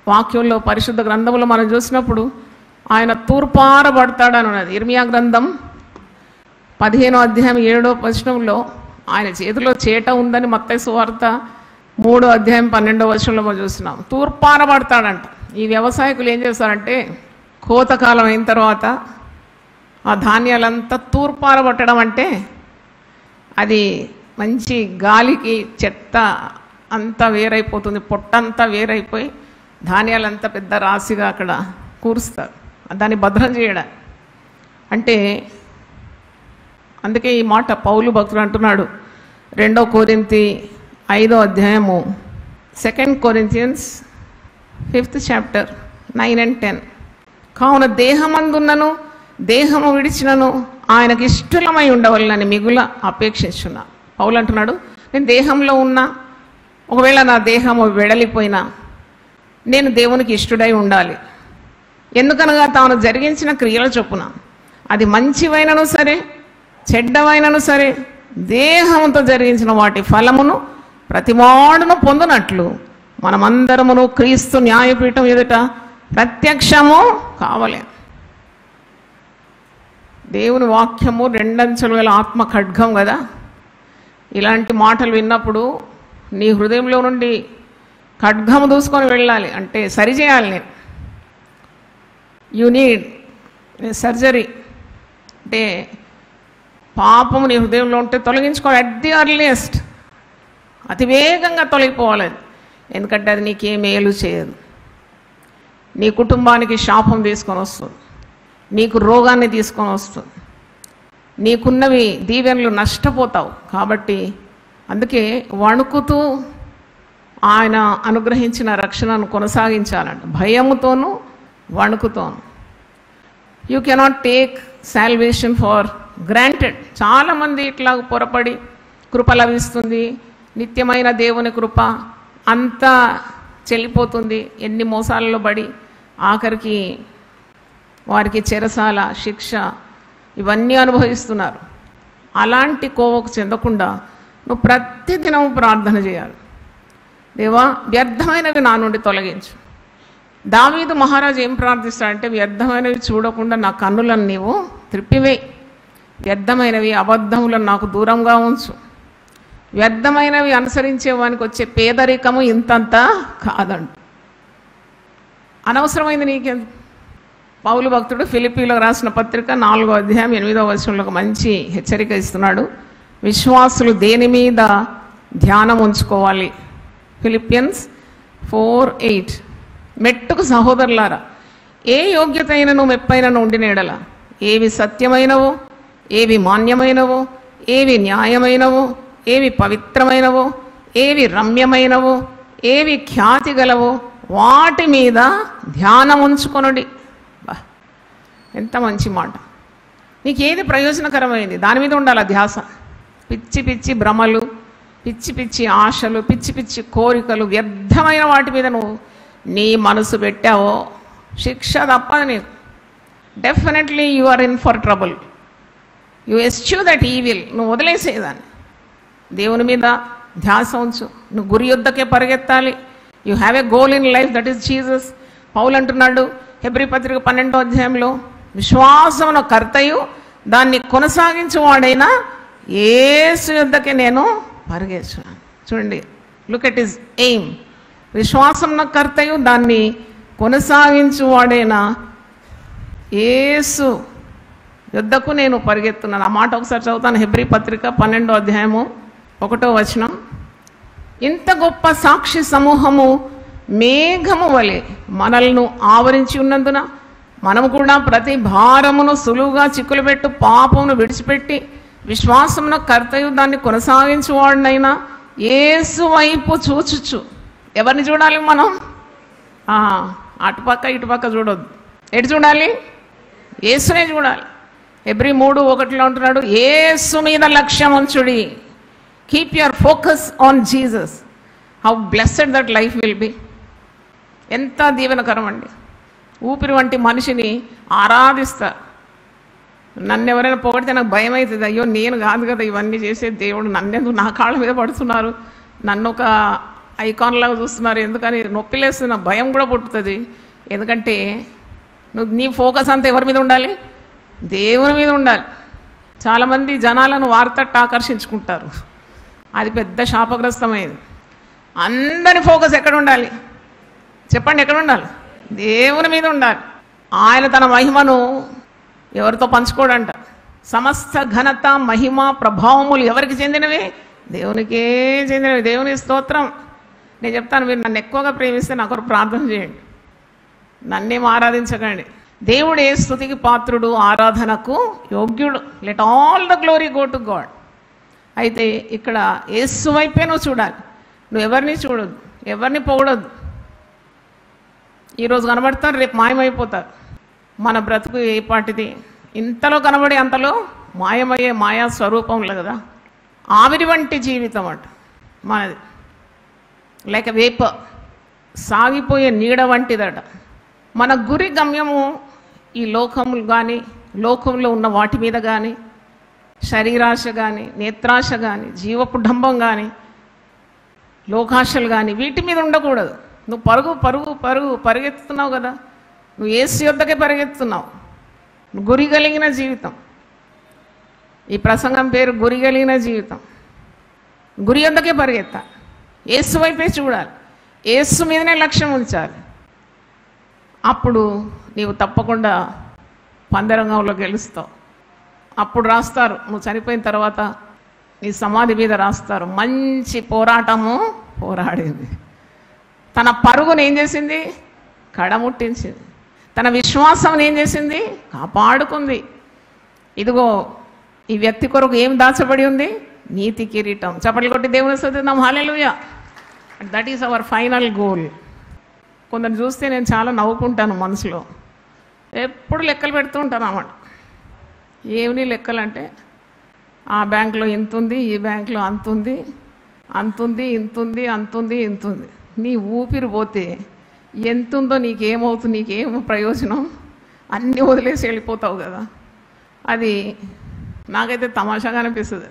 వాక్యంలో పరిశుద్ధ గ్రంథంలో మనం చూసినప్పుడు ఆయన తూర్పారబడతాడని ఉన్నది. ఇర్మియా గ్రంథం 15వ అధ్యాయం 7వ వచనంలో ఆయన చేతిలో చేట ఉందని మత్తయి సువార్త 3వ అధ్యాయం 12వ వచనంలో మనం చూస్తున్నాం. తూర్పారబడతాడంట. ఈ వ్యవసాయకులు ఏం చేస్తారంటే కోతకాలం అయిన తర్వాత ఆ ధాన్యాలంతా తూర్పారబట్టడం అంటే అది మంచి గాలికి చెత్త అంతా వేరైపోతుంది, పొట్టంతా వేరైపోయి ధాన్యాలంతా పెద్ద రాశిగా అక్కడ కూరుస్తారు, దాన్ని భద్రం చేయడం. అంటే అందుకే ఈ మాట పౌలు భక్తుడు అంటున్నాడు 2 కొరింథీ 5వ అధ్యాయము 2 Corinthians 5th chapter 9 and 10. కావున దేహమందున్నను దేహము విడిచినను ఆయనకి ఇష్టలమై ఉండవలనని మిగుల అపేక్షించున్నా. పౌలు అంటున్నాడు, నేను దేహంలో ఉన్నా, ఒకవేళ నా దేహము వెడలిపోయినా నేను దేవునికి ఇష్టడై ఉండాలి. ఎందుకనగా తాను జరిగించిన క్రియల చొప్పున అది మంచివైనను సరే చెడ్డవైనను సరే దేహంతో జరిగించిన వాటి ఫలమును ప్రతివాడును పొందునట్లు మనమందరమును క్రీస్తు న్యాయపీఠం ఎదుట ప్రత్యక్షము కావాలి. దేవుని వాక్యము 2 అంచెలు గల ఆత్మ ఖడ్గం కదా. ఇలాంటి మాటలు విన్నప్పుడు నీ హృదయంలో నుండి ఖడ్గము దూసుకొని వెళ్ళాలి, అంటే సరిచేయాలి. నేను యు నీడ్ సర్జరీ, అంటే పాపము నీ హృదయంలో ఉంటే తొలగించుకోవాలి. అట్ ది అర్లియస్ట్ అతి వేగంగా తొలగిపోవాలి. ఎందుకంటే అది నీకే మేలు చేయదు. నీ కుటుంబానికి శాపం తీసుకొని వస్తుంది, నీకు రోగాన్ని తీసుకొని వస్తుంది, నీకున్నవి దీవెనలు నష్టపోతావు. కాబట్టి అందుకే వణుకుతూ ఆయన అనుగ్రహించిన రక్షణను కొనసాగించాలంట, భయముతోనూ వణుకుతోను. You cannot take salvation for granted. చాలామంది ఇట్లా పొరపడి కృప లభిస్తుంది, నిత్యమైన దేవుని కృప అంతా చెల్లిపోతుంది, ఎన్ని మోసాలలో పడి ఆఖరికి వారికి చెరసాల శిక్ష ఇవన్నీ అనుభవిస్తున్నారు. అలాంటి కోవకు చెందకుండా నువ్వు ప్రతిదినం ప్రార్థన చేయాలి. దేవా, వ్యర్థమైనవి నా నుండి తొలగించు. దావీదు మహారాజు ఏం ప్రార్థిస్తాడంటే, వ్యర్థమైనవి చూడకుండా నా కన్నులను నీవు త్రిప్పివేయి, వ్యర్థమైనవి అబద్ధములను నాకు దూరంగా ఉంచు, వ్యర్థమైనవి అనుసరించే వానికి వచ్చే పేదరికము ఇంతంత కాదంట. అనవసరమైంది నీకెందుకు? పౌలు భక్తుడు ఫిలిప్పీలకు రాసిన పత్రిక 4వ అధ్యాయం 8వ వచనంలో ఒక మంచి హెచ్చరిక ఇస్తున్నాడు. విశ్వాసులు దేని మీద ధ్యానం ఉంచుకోవాలి? ఫిలిపియన్స్ 4:8. మెట్టుకు సహోదరులారా, ఏ యోగ్యత అయినను మెప్పైనను ఉండిన ఎడల, ఏవి సత్యమైనవో, ఏవి మాన్యమైనవో, ఏవి న్యాయమైనవో, ఏవి పవిత్రమైనవో, ఏవి రమ్యమైనవో, ఏవి ఖ్యాతి గలవో వాటి మీద ధ్యానం ఉంచుకొనుడి. ఎంత మంచి మాట! నీకు ఏది ప్రయోజనకరమైంది దాని మీద ఉండాలి ధ్యాస. పిచ్చి పిచ్చి భ్రమలు, పిచ్చి పిచ్చి ఆశలు, పిచ్చి పిచ్చి కోరికలు, వ్యర్థమైన వాటి మీద నువ్వు నీ మనసు పెట్టావో శిక్ష తప్పదు నీకు. Definitely you are in for trouble. You eschew that evil. నువ్వు వదిలేసేదాన్ని, దేవుని మీద ధ్యాస ఉంచు. నువ్వు గురి యుద్ధకే పరిగెత్తాలి. You have a goal in life, that is Jesus. పౌలు అంటున్నాడు హెబ్రీ పత్రిక 12వ అధ్యాయంలో, విశ్వాసమున కర్తయు దాన్ని కొనసాగించువాడైనా యేసు యుద్ధకే నేను పరిగెత్తున్నాను. చూడండి, లుక్ ఎట్ హిస్ ఎయిమ్. విశ్వాసమున కర్తయు దాన్ని కొనసాగించువాడైనా యేసు యుద్ధకు నేను పరిగెత్తున్నాను. ఆ మాట ఒకసారి చదువుతాను. హెబ్రీ పత్రిక 12వ అధ్యాయము 1వ వచనం. ఇంత గొప్ప సాక్షి సమూహము మేఘము వలె మనల్ని ఆవరించి ఉన్నందున మనము కూడా ప్రతి భారమును సులువుగా చిక్కులుపెట్టు పాపమును విడిచిపెట్టి విశ్వాసమున కర్తయు దాన్ని కొనసాగించువాడినైనా యేసు వైపు చూచుచు. ఎవరిని చూడాలి మనం? అటుపక్క ఇటుపక్క చూడొద్దు. ఎటు చూడాలి? యేసునే చూడాలి. హెబ్రీ 3:1 అంటున్నాడు, యేసు మీద లక్ష్యం ఉంచుడి. Keep your focus on Jesus. How blessed that life will be. ఎంత దీవెనకరం అండి. ఊపిరి వంటి మనిషిని ఆరాధిస్తారు. నన్ను ఎవరైనా పొగిడితే నాకు భయం అవుతుంది. అయ్యో, నేను కాదు కదా ఇవన్నీ చేసే దేవుడు, నన్నెందుకు నా కాళ్ళ మీద పడుతున్నారు, నన్ను ఒక ఐకాన్ లాగా చూస్తున్నారు, ఎందుకని నొప్పిలేస్తున్న భయం కూడా పుట్టుతుంది. ఎందుకంటే నీ ఫోకస్ అంతా ఎవరి మీద ఉండాలి? దేవుని మీద ఉండాలి. చాలామంది జనాలను వార్తట్టు ఆకర్షించుకుంటారు. అది పెద్ద శాపగ్రస్తమైంది. అందరి ఫోకస్ ఎక్కడ ఉండాలి చెప్పండి? ఎక్కడ ఉండాలి? దేవుని మీద ఉండాలి. ఆయన తన మహిమను ఎవరితో పంచుకోడంట. సమస్త ఘనత, మహిమ, ప్రభావములు ఎవరికి చెందినవి? దేవునికే చెందినవి. దేవుని స్తోత్రం. నేను చెప్తాను, మీరు నన్ను ఎక్కువగా ప్రేమిస్తే నా కొరకు ప్రార్థన చేయండి, నన్నేం ఆరాధించకండి. దేవుడే స్తుతికి పాత్రుడు, ఆరాధనకు యోగ్యుడు. Let all the glory go to God. అయితే ఇక్కడ యేసు వైపే నువ్వు చూడాలి. నువ్వు ఎవరిని చూడొద్దు, ఎవరిని పొగడొద్దు. ఈరోజు కనబడతారు, రేపు మాయమైపోతారు. మన బ్రతుకు ఏ పాటిది? ఇంతలో కనబడి అంతలో మాయమయ్యే మాయా స్వరూపంలో కదా. ఆవిరి వంటి జీవితం అంట మనది. లైక్ వేప, సాగిపోయే నీడ వంటిదట. మన గురి గమ్యము ఈ లోకములు కానీ, లోకంలో ఉన్న వాటి మీద కానీ, శరీరాశ కానీ, నేత్రాశ కానీ, జీవపుడంబం కానీ, లోకాశలు కానీ, వీటి మీద ఉండకూడదు. నువ్వు పరుగు పరుగు పరుగు పరిగెత్తుతున్నావు కదా, నువ్వు యేసు యొద్దకే పరిగెత్తుతున్నావు. గురి కలిగిన జీవితం. ఈ ప్రసంగం పేరు గురి కలిగిన జీవితం. గురి యొద్దకే పరిగెత్తాలి, యేసు వైపే చూడాలి, యేసు మీదనే లక్ష్యం ఉంచాలి. అప్పుడు నీవు తప్పకుండా పందరంగంలో గెలుస్తావు. అప్పుడు రాస్తారు, నువ్వు చనిపోయిన తర్వాత నీ సమాధి మీద రాస్తారు, మంచి పోరాటము పోరాడింది. తన పరుగును ఏం చేసింది? కడముట్టించింది. తన విశ్వాసం ఏం చేసింది? కాపాడుకుంది. ఇదిగో ఈ వ్యక్తి కొరకు ఏం దాచబడి ఉంది? నీతి కిరీటం. చప్పట్లు కొట్టి దేవుని స్తుతిద్దాం. హల్లెలూయా. That is our final goal. కొందరు చూస్తే నేను చాలా నవ్వుకుంటాను మనసులో. ఎప్పుడు లెక్కలు పెడుతూ ఉంటాను అన్నమాట. ఏమి లెక్కలు అంటే, ఆ బ్యాంకులో ఇంత ఉంది, ఈ బ్యాంకులో అంత ఉంది, అంతుంది, ఇంతుంది, అంతుంది, ఇంతుంది. నీ ఊపిరి పోతే ఎంతుందో నీకేమవుతుంది? నీకేం ప్రయోజనం? అన్నీ వదిలేసి వెళ్ళిపోతావు కదా. అది నాకైతే తమాషాగా అనిపిస్తుంది.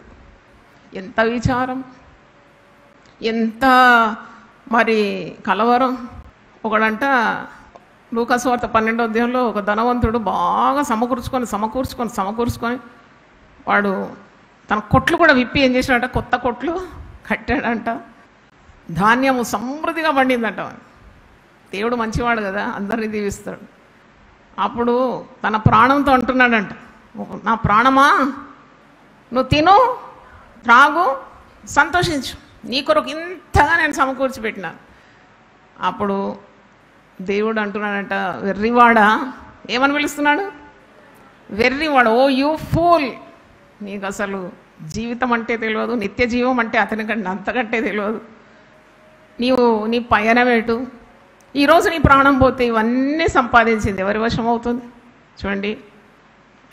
ఎంత విచారం, ఎంత మరి కలవరం. ఒకడంట లూకాసు వార్త 12వ అధ్యాయంలో ఒక ధనవంతుడు బాగా సమకూర్చుకొని వాడు తన కొట్లు కూడా విప్పి ఏం చేసినట్ట, కొత్త కొట్లు కట్టాడంట. ధాన్యము సమృద్ధిగా పండిందంట. దేవుడు మంచివాడు కదా, అందరినీ దీవిస్తాడు. అప్పుడు తన ప్రాణంతో అంటున్నాడంట, నా ప్రాణమా, నువ్వు తిను, త్రాగు, సంతోషించు, నీ కొరకు ఇంతగా నేను సమకూర్చి పెట్టినాను. అప్పుడు దేవుడు అంటున్నాడంట, వెర్రివాడా. ఏమని పిలుస్తున్నాడు? వెర్రివాడు. ఓ యూ ఫూల్, నీకు అసలు జీవితం అంటే తెలియదు, నిత్య జీవం అంటే అతనికంటే అంతకంటే తెలియదు. నీ పయనమేటు. ఈరోజు నీ ప్రాణం పోతే ఇవన్నీ సంపాదించింది ఎవరి వశం అవుతుంది? చూడండి.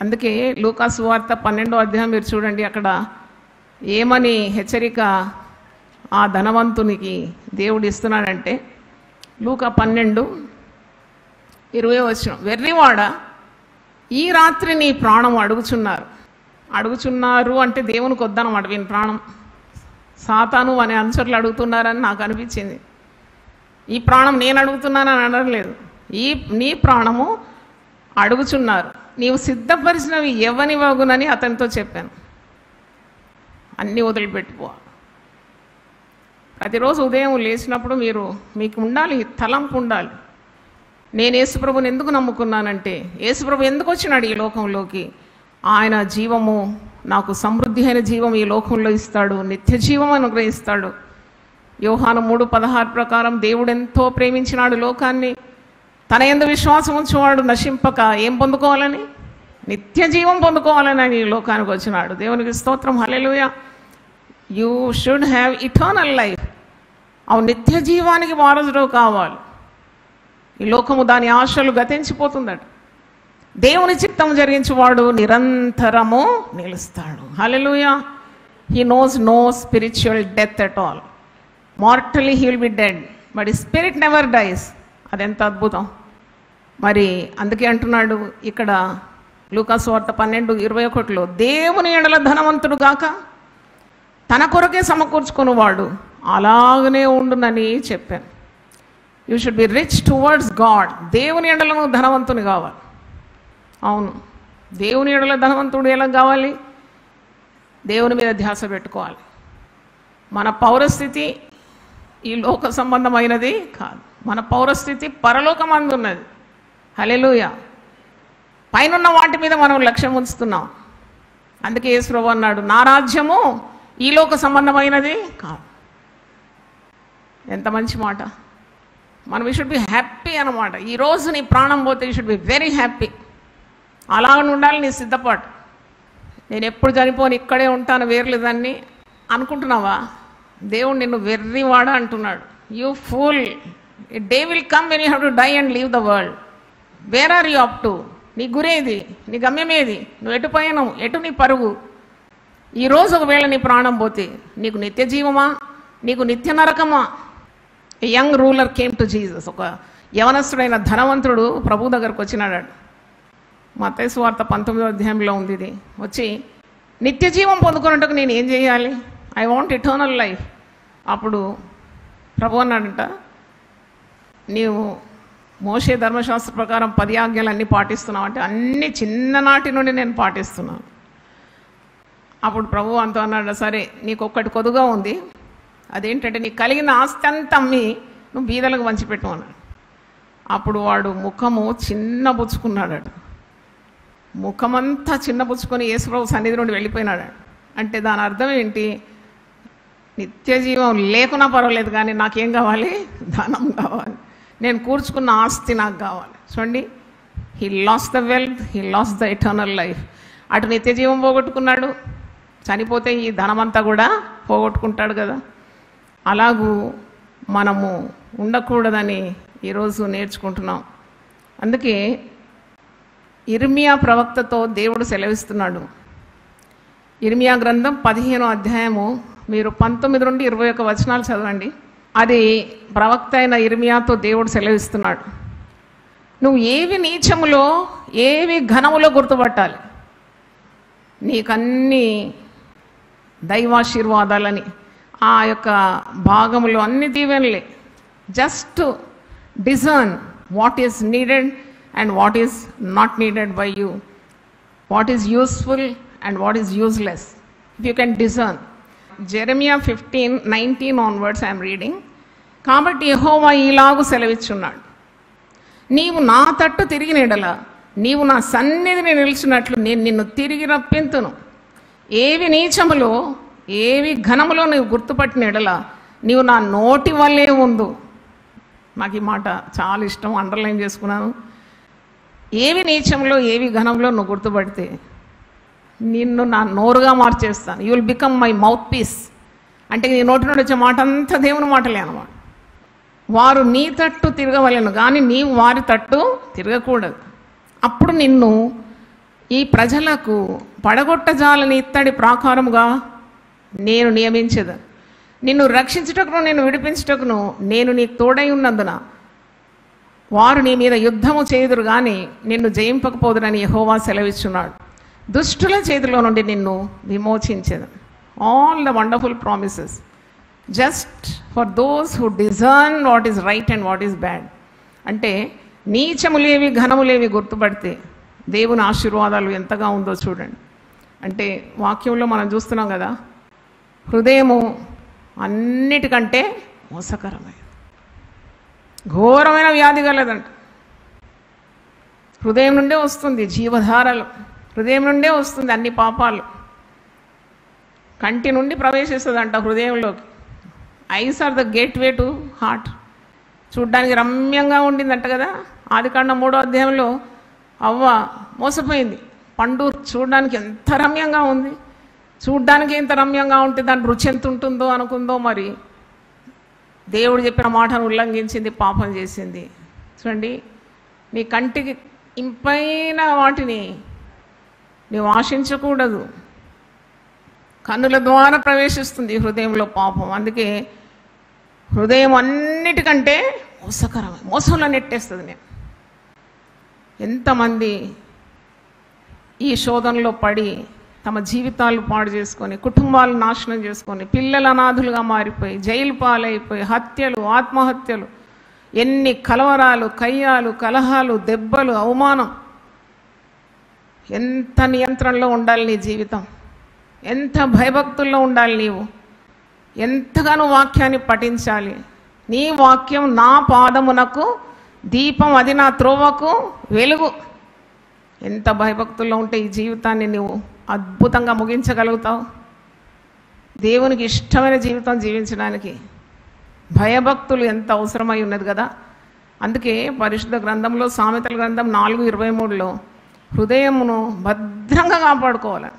అందుకే లూకాసు వార్త 12వ అధ్యాయం మీరు చూడండి, అక్కడ ఏమని హెచ్చరిక ఆ ధనవంతునికి దేవుడు ఇస్తున్నాడంటే, లూకా 12:20 వచనం, వెర్రివాడ, ఈ రాత్రి నీ ప్రాణం అడుగుచున్నారు అంటే దేవునికి వద్దనమాట వీని ప్రాణం. సాతాను అనే అనుచరులు అడుగుతున్నారని నాకు అనిపించింది. ఈ ప్రాణం నేను అడుగుతున్నానని అనలేదు, నీ ప్రాణము అడుగుచున్నారు, నీవు సిద్ధపరిచినవి ఎవనివగునని అతనితో చెప్పాను. అన్నీ వదిలిపెట్టుకోవాలి. ప్రతిరోజు ఉదయం లేచినప్పుడు మీకు ఉండాలి, తలంపు ఉండాలి. నేను యేసుప్రభుని ఎందుకు నమ్ముకున్నానంటే, యేసుప్రభు ఎందుకు వచ్చినాడు ఈ లోకంలోకి? ఆయన జీవము, నాకు సమృద్ధి అయిన జీవం ఈ లోకంలో ఇస్తాడు, నిత్య జీవం అనుగ్రహిస్తాడు. యోహాను 3:16 ప్రకారం దేవుడు ఎంతో ప్రేమించినాడు లోకాన్ని, తన యందు విశ్వాసం ఉంచేవాడు నశింపక ఏం పొందుకోవాలని? నిత్య జీవం పొందుకోవాలని ఆయన ఈ లోకానికి వచ్చినాడు. దేవునికి స్తోత్రం. హల్లెలూయా. You should have eternal life. అవు నిత్య జీవానికి వారసుడు కావాలి. ఈ లోకము దాని ఆశలు గతించిపోతుందట. దేవుని చిత్తం జరిగించేవాడు నిరంతరము నిలుస్తాడు. హల్లెలూయా. He knows no spiritual death at all. Mortally he will be dead, but spirit never dies. అదెంత అద్భుతం. మరి అందుకే అంటున్నాడు ఇక్కడ లూకాసు వార్త 12:21, దేవుని ఎడల ధనవంతుడు గాక తన కొరకే సమకూర్చుకునేవాడు అలాగనే ఉండునని చెప్పాను. You should be rich towards God. దేవుని ఎడల నువ్వు ధనవంతుని కావాలి. అవును, దేవుని ఎడల ధనవంతుడు ఎలా కావాలి? దేవుని మీద ధ్యాస పెట్టుకోవాలి. మన పౌరస్థితి ఈ లోక సంబంధమైనది కాదు. మన పౌరస్థితి పరలోకమందు ఉన్నది. హల్లెలూయా. పైనున్న వాటి మీద మనం లక్ష్యం ఉంచుతున్నాం. అందుకే యేసు ప్రభువు అన్నాడు, నా రాజ్యము ఈ లోక సంబంధమైనది కాదు. ఎంత మంచి మాట. మనం షుడ్ బి హ్యాపీ అన్నమాట. ఈరోజు నీ ప్రాణం పోతే you should be very happy. అలాగని ఉండాలి నీ సిద్ధపాటు. నేను ఎప్పుడు చనిపోను, ఇక్కడే ఉంటాను, వేర్లేదాన్ని అనుకుంటున్నావా? దేవుడు నిన్ను వెర్రివాడా అంటున్నాడు. You fool, a day will come when you have to die and leave the world. Where are you up to? నీ గురేది, నీ గమ్యమేది, నువ్వు ఎటు పయనం, ఎటు నీ పరుగు? ఈరోజు ఒకవేళ నీ ప్రాణం పోతే నీకు నిత్య జీవమా, నీకు నిత్య నరకమా? A young ruler came to Jesus. ఒక యవనస్తుడైన ధనవంతుడు ప్రభు దగ్గరకు వచ్చినాడు. మత్తయి సువార్త 19వ అధ్యాయంలో ఉంది ఇది. వచ్చి నిత్య జీవం పొందుకున్నట్టుకు నేను ఏం చేయాలి? I want eternal life. అప్పుడు ప్రభు అన్నాడంట, నీవు మోషే ధర్మశాస్త్ర ప్రకారం 10 ఆజ్ఞలన్నీ పాటిస్తున్నావు అంటే, అన్ని చిన్ననాటి నుండి నేను పాటిస్తున్నాను. అప్పుడు ప్రభు అంతా అన్నాడు, సరే నీకు ఒక్కటి కొదుగా ఉంది, అదేంటంటే నీకు కలిగిన ఆస్తి అంతా అమ్మి నువ్వు బీదలకు పంచిపెట్టు అన్నాడు. అప్పుడు వాడు ముఖము చిన్నబుచ్చుకున్నాడట. ముఖమంతా చిన్నబుచ్చుకొని యేసు ప్రభు సన్నిధి నుండి వెళ్ళిపోయినాడు. అంటే దాని అర్థం ఏంటి? నిత్య జీవం లేకున్నా పర్వాలేదు, కానీ నాకేం కావాలి? ధనం కావాలి. నేను కూర్చుకున్న ఆస్తి నాకు కావాలి. చూడండి, he lost the wealth, he lost the eternal life. అటు నిత్య జీవం పోగొట్టుకున్నాడు, చనిపోతే ఈ ధనమంతా కూడా పోగొట్టుకుంటాడు కదా. అలాగూ మనము ఉండకూడదని ఈరోజు నేర్చుకుంటున్నాం. అందుకే ఇర్మియా ప్రవక్తతో దేవుడు సెలవిస్తున్నాడు. ఇర్మియా గ్రంథం 15వ అధ్యాయము మీరు 19 నుండి 21 వచనాలు చదవండి. అది ప్రవక్త అయిన ఇర్మియాతో దేవుడు సెలవిస్తున్నాడు. నువ్వు ఏవి నీచములో ఏవి ఘనములో గుర్తుపట్టాలి. నీకన్నీ దైవాశీర్వాదాలని ఆ యొక్క భాగములు అన్ని దీవెనలే. Just discern what is needed and what is not needed by you, what is useful and what is useless. If you can discern. Jeremiah 15:19 onwards I'm reading. కాబట్టి యెహోవా ఈలాగు సెలవిచ్చున్నాడు, నీవు నా తట్టు తిరిగిన ఎడల నీవు నా సన్నిధిని నిలిచినట్లు నేను నిన్ను తిరిగి రప్పింతును. ఏవి నీచములో ఏవి ఘనములో నీవు గుర్తుపట్టిన ఎడల నీవు నా నోటి వల్లే ఉండు. నాకు ఈ మాట చాలా ఇష్టం, అండర్లైన్ చేసుకున్నాను. ఏవి నీచంలో ఏవి ఘనంలో నువ్వు గుర్తుపడితే నిన్ను నా నోరుగా మార్చేస్తాను. You will become my mouthpiece. అంటే నీ నోటి నుండి వచ్చే మాట అంతా దేవుని మాటలే అన్నమాట. వారు నీ తట్టు తిరగవలను, కానీ నీవు వారి తట్టు తిరగకూడదు. అప్పుడు నిన్ను ఈ ప్రజలకు పడగొట్టజాలని ఇత్తడి ప్రాకారముగా నేను నియమించదు. నిన్ను రక్షించుటకును నేను విడిపించుటకును నేను నీకు తోడై ఉన్నందున వారు నీ మీద యుద్ధము చేయుదురు, కానీ నిన్ను జయింపకపోదురని యెహోవా సెలవిచ్చున్నాడు. దుష్టుల చేతిలో నుండి నిన్ను విమోచించదు. All the wonderful promises just for those who discern what is right and what is bad. అంటే నీచములేవి ఘనములేవి గుర్తుపడితే దేవుని ఆశీర్వాదాలు ఎంతగా ఉందో చూడండి. అంటే వాక్యంలో మనం చూస్తున్నాం కదా, హృదయము అన్నిటికంటే మోసకరమైనది, ఘోరమైన వ్యాధి కలదంట. హృదయం నుండే వస్తుంది జీవధారలు, హృదయం నుండే వస్తుంది అన్ని పాపాలు. కంటి నుండి ప్రవేశిస్తుందంట హృదయంలోకి. Eyes are the gateway to heart. చూడ్డానికి రమ్యంగా ఉండిందంట కదా. ఆదికాండం 3వ అధ్యాయంలో అవ్వ మోసపోయింది. పండు చూడడానికి ఎంత రమ్యంగా ఉంది, చూడ్డానికి ఎంత రమ్యంగా ఉంటే దాని రుచి ఎంత ఉంటుందో అనుకుందో. మరి దేవుడు చెప్పిన మాటను ఉల్లంఘించింది, పాపం చేసింది. చూడండి, నీ కంటికి ఇంపైన వాటిని నీవు ఆశించకూడదు. కన్నుల ద్వారా ప్రవేశిస్తుంది హృదయంలో పాపం. అందుకే హృదయం అన్నిటికంటే మోసకరమే, మోసంలో నెట్టేస్తుంది. నేను ఎంతమంది ఈ శోధనలో పడి తమ జీవితాలు పాడు చేసుకొని, కుటుంబాలు నాశనం చేసుకొని, పిల్లల అనాథులుగా మారిపోయి, జైలు పాలైపోయి, హత్యలు, ఆత్మహత్యలు, ఎన్ని కలవరాలు, కయ్యాలు, కలహాలు, దెబ్బలు, అవమానం. ఎంత నియంత్రణలో ఉండాలి నీ జీవితం, ఎంత భయభక్తుల్లో ఉండాలి నీవు. ఎంతగానో వాక్యాన్ని పఠించాలి. నీ వాక్యం నా పాదమునకు దీపం, అది నా త్రోవకు వెలుగు. ఎంత భయభక్తుల్లో ఉంటే ఈ జీవితాన్ని నువ్వు అద్భుతంగా ముగించగలుగుతావు. దేవునికి ఇష్టమైన జీవితం జీవించడానికి భయభక్తులు ఎంత అవసరమై ఉన్నది కదా. అందుకే పరిశుద్ధ గ్రంథంలో సామెతల గ్రంథం 4:23లో హృదయమును భద్రంగా కాపాడుకోవాలి.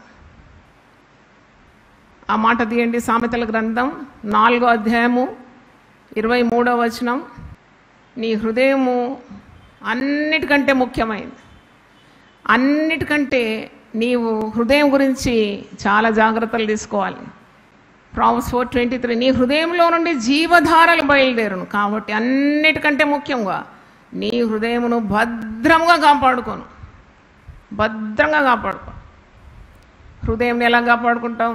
ఆ మాట తీయండి. సామెతల గ్రంథం 4వ అధ్యాయము 23వ వచనం. నీ హృదయము అన్నిటికంటే ముఖ్యమైనది. అన్నిటికంటే నీవు హృదయం గురించి చాలా జాగ్రత్తలు తీసుకోవాలి. ప్రావర్బ్స్ 4:23 నీ హృదయంలో నుండి జీవధారలు బయలుదేరును. కాబట్టి అన్నిటికంటే ముఖ్యంగా నీ హృదయమును భద్రంగా కాపాడుకోను. భద్రంగా కాపాడుకో. హృదయం ఎలా కాపాడుకుంటాం?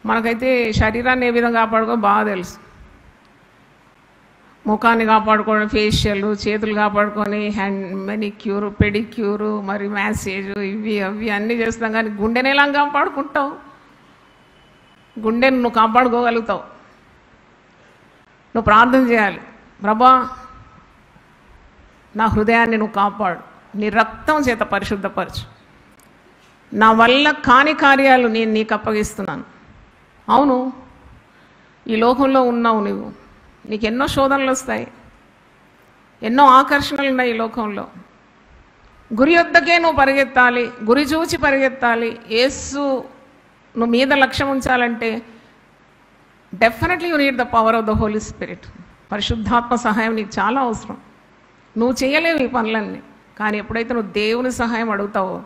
మనకైతే శరీరాన్ని ఏ విధంగా కాపాడుకో బాగా తెలుసు. ముఖాన్ని కాపాడుకోవడం ఫేషియల్, చేతులు కాపాడుకొని హ్యాండ్ మెనిక్యూర్, పెడిక్యూరు, మరి మ్యాసేజ్, ఇవి అవి అన్నీ చేస్తాం. కానీ గుండెని ఎలా కాపాడుకుంటావు? గుండెని నువ్వు కాపాడుకోగలుగుతావు. నువ్వు ప్రార్థన చేయాలి, ప్రభా నా హృదయాన్ని నువ్వు కాపాడు, నీ రక్తం చేత పరిశుద్ధపరచు, నా వల్ల కాని కార్యాలు నేను నీకు అప్పగిస్తున్నాను. అవును, ఈ లోకంలో ఉన్నావు నువ్వు, నీకు ఎన్నో శోధనలు వస్తాయి, ఎన్నో ఆకర్షణలు ఉన్నాయి ఈ లోకంలో. గురి వద్దకే నువ్వు పరిగెత్తాలి, గురి చూచి పరిగెత్తాలి. యేసు నువ్వు మీద లక్ష్యం ఉంచాలంటే definitely you need the power of the Holy Spirit. పరిశుద్ధాత్మ సహాయం నీకు చాలా అవసరం. నువ్వు చేయలేవు ఈ పనులన్నీ, కానీ ఎప్పుడైతే నువ్వు దేవుని సహాయం అడుగుతావో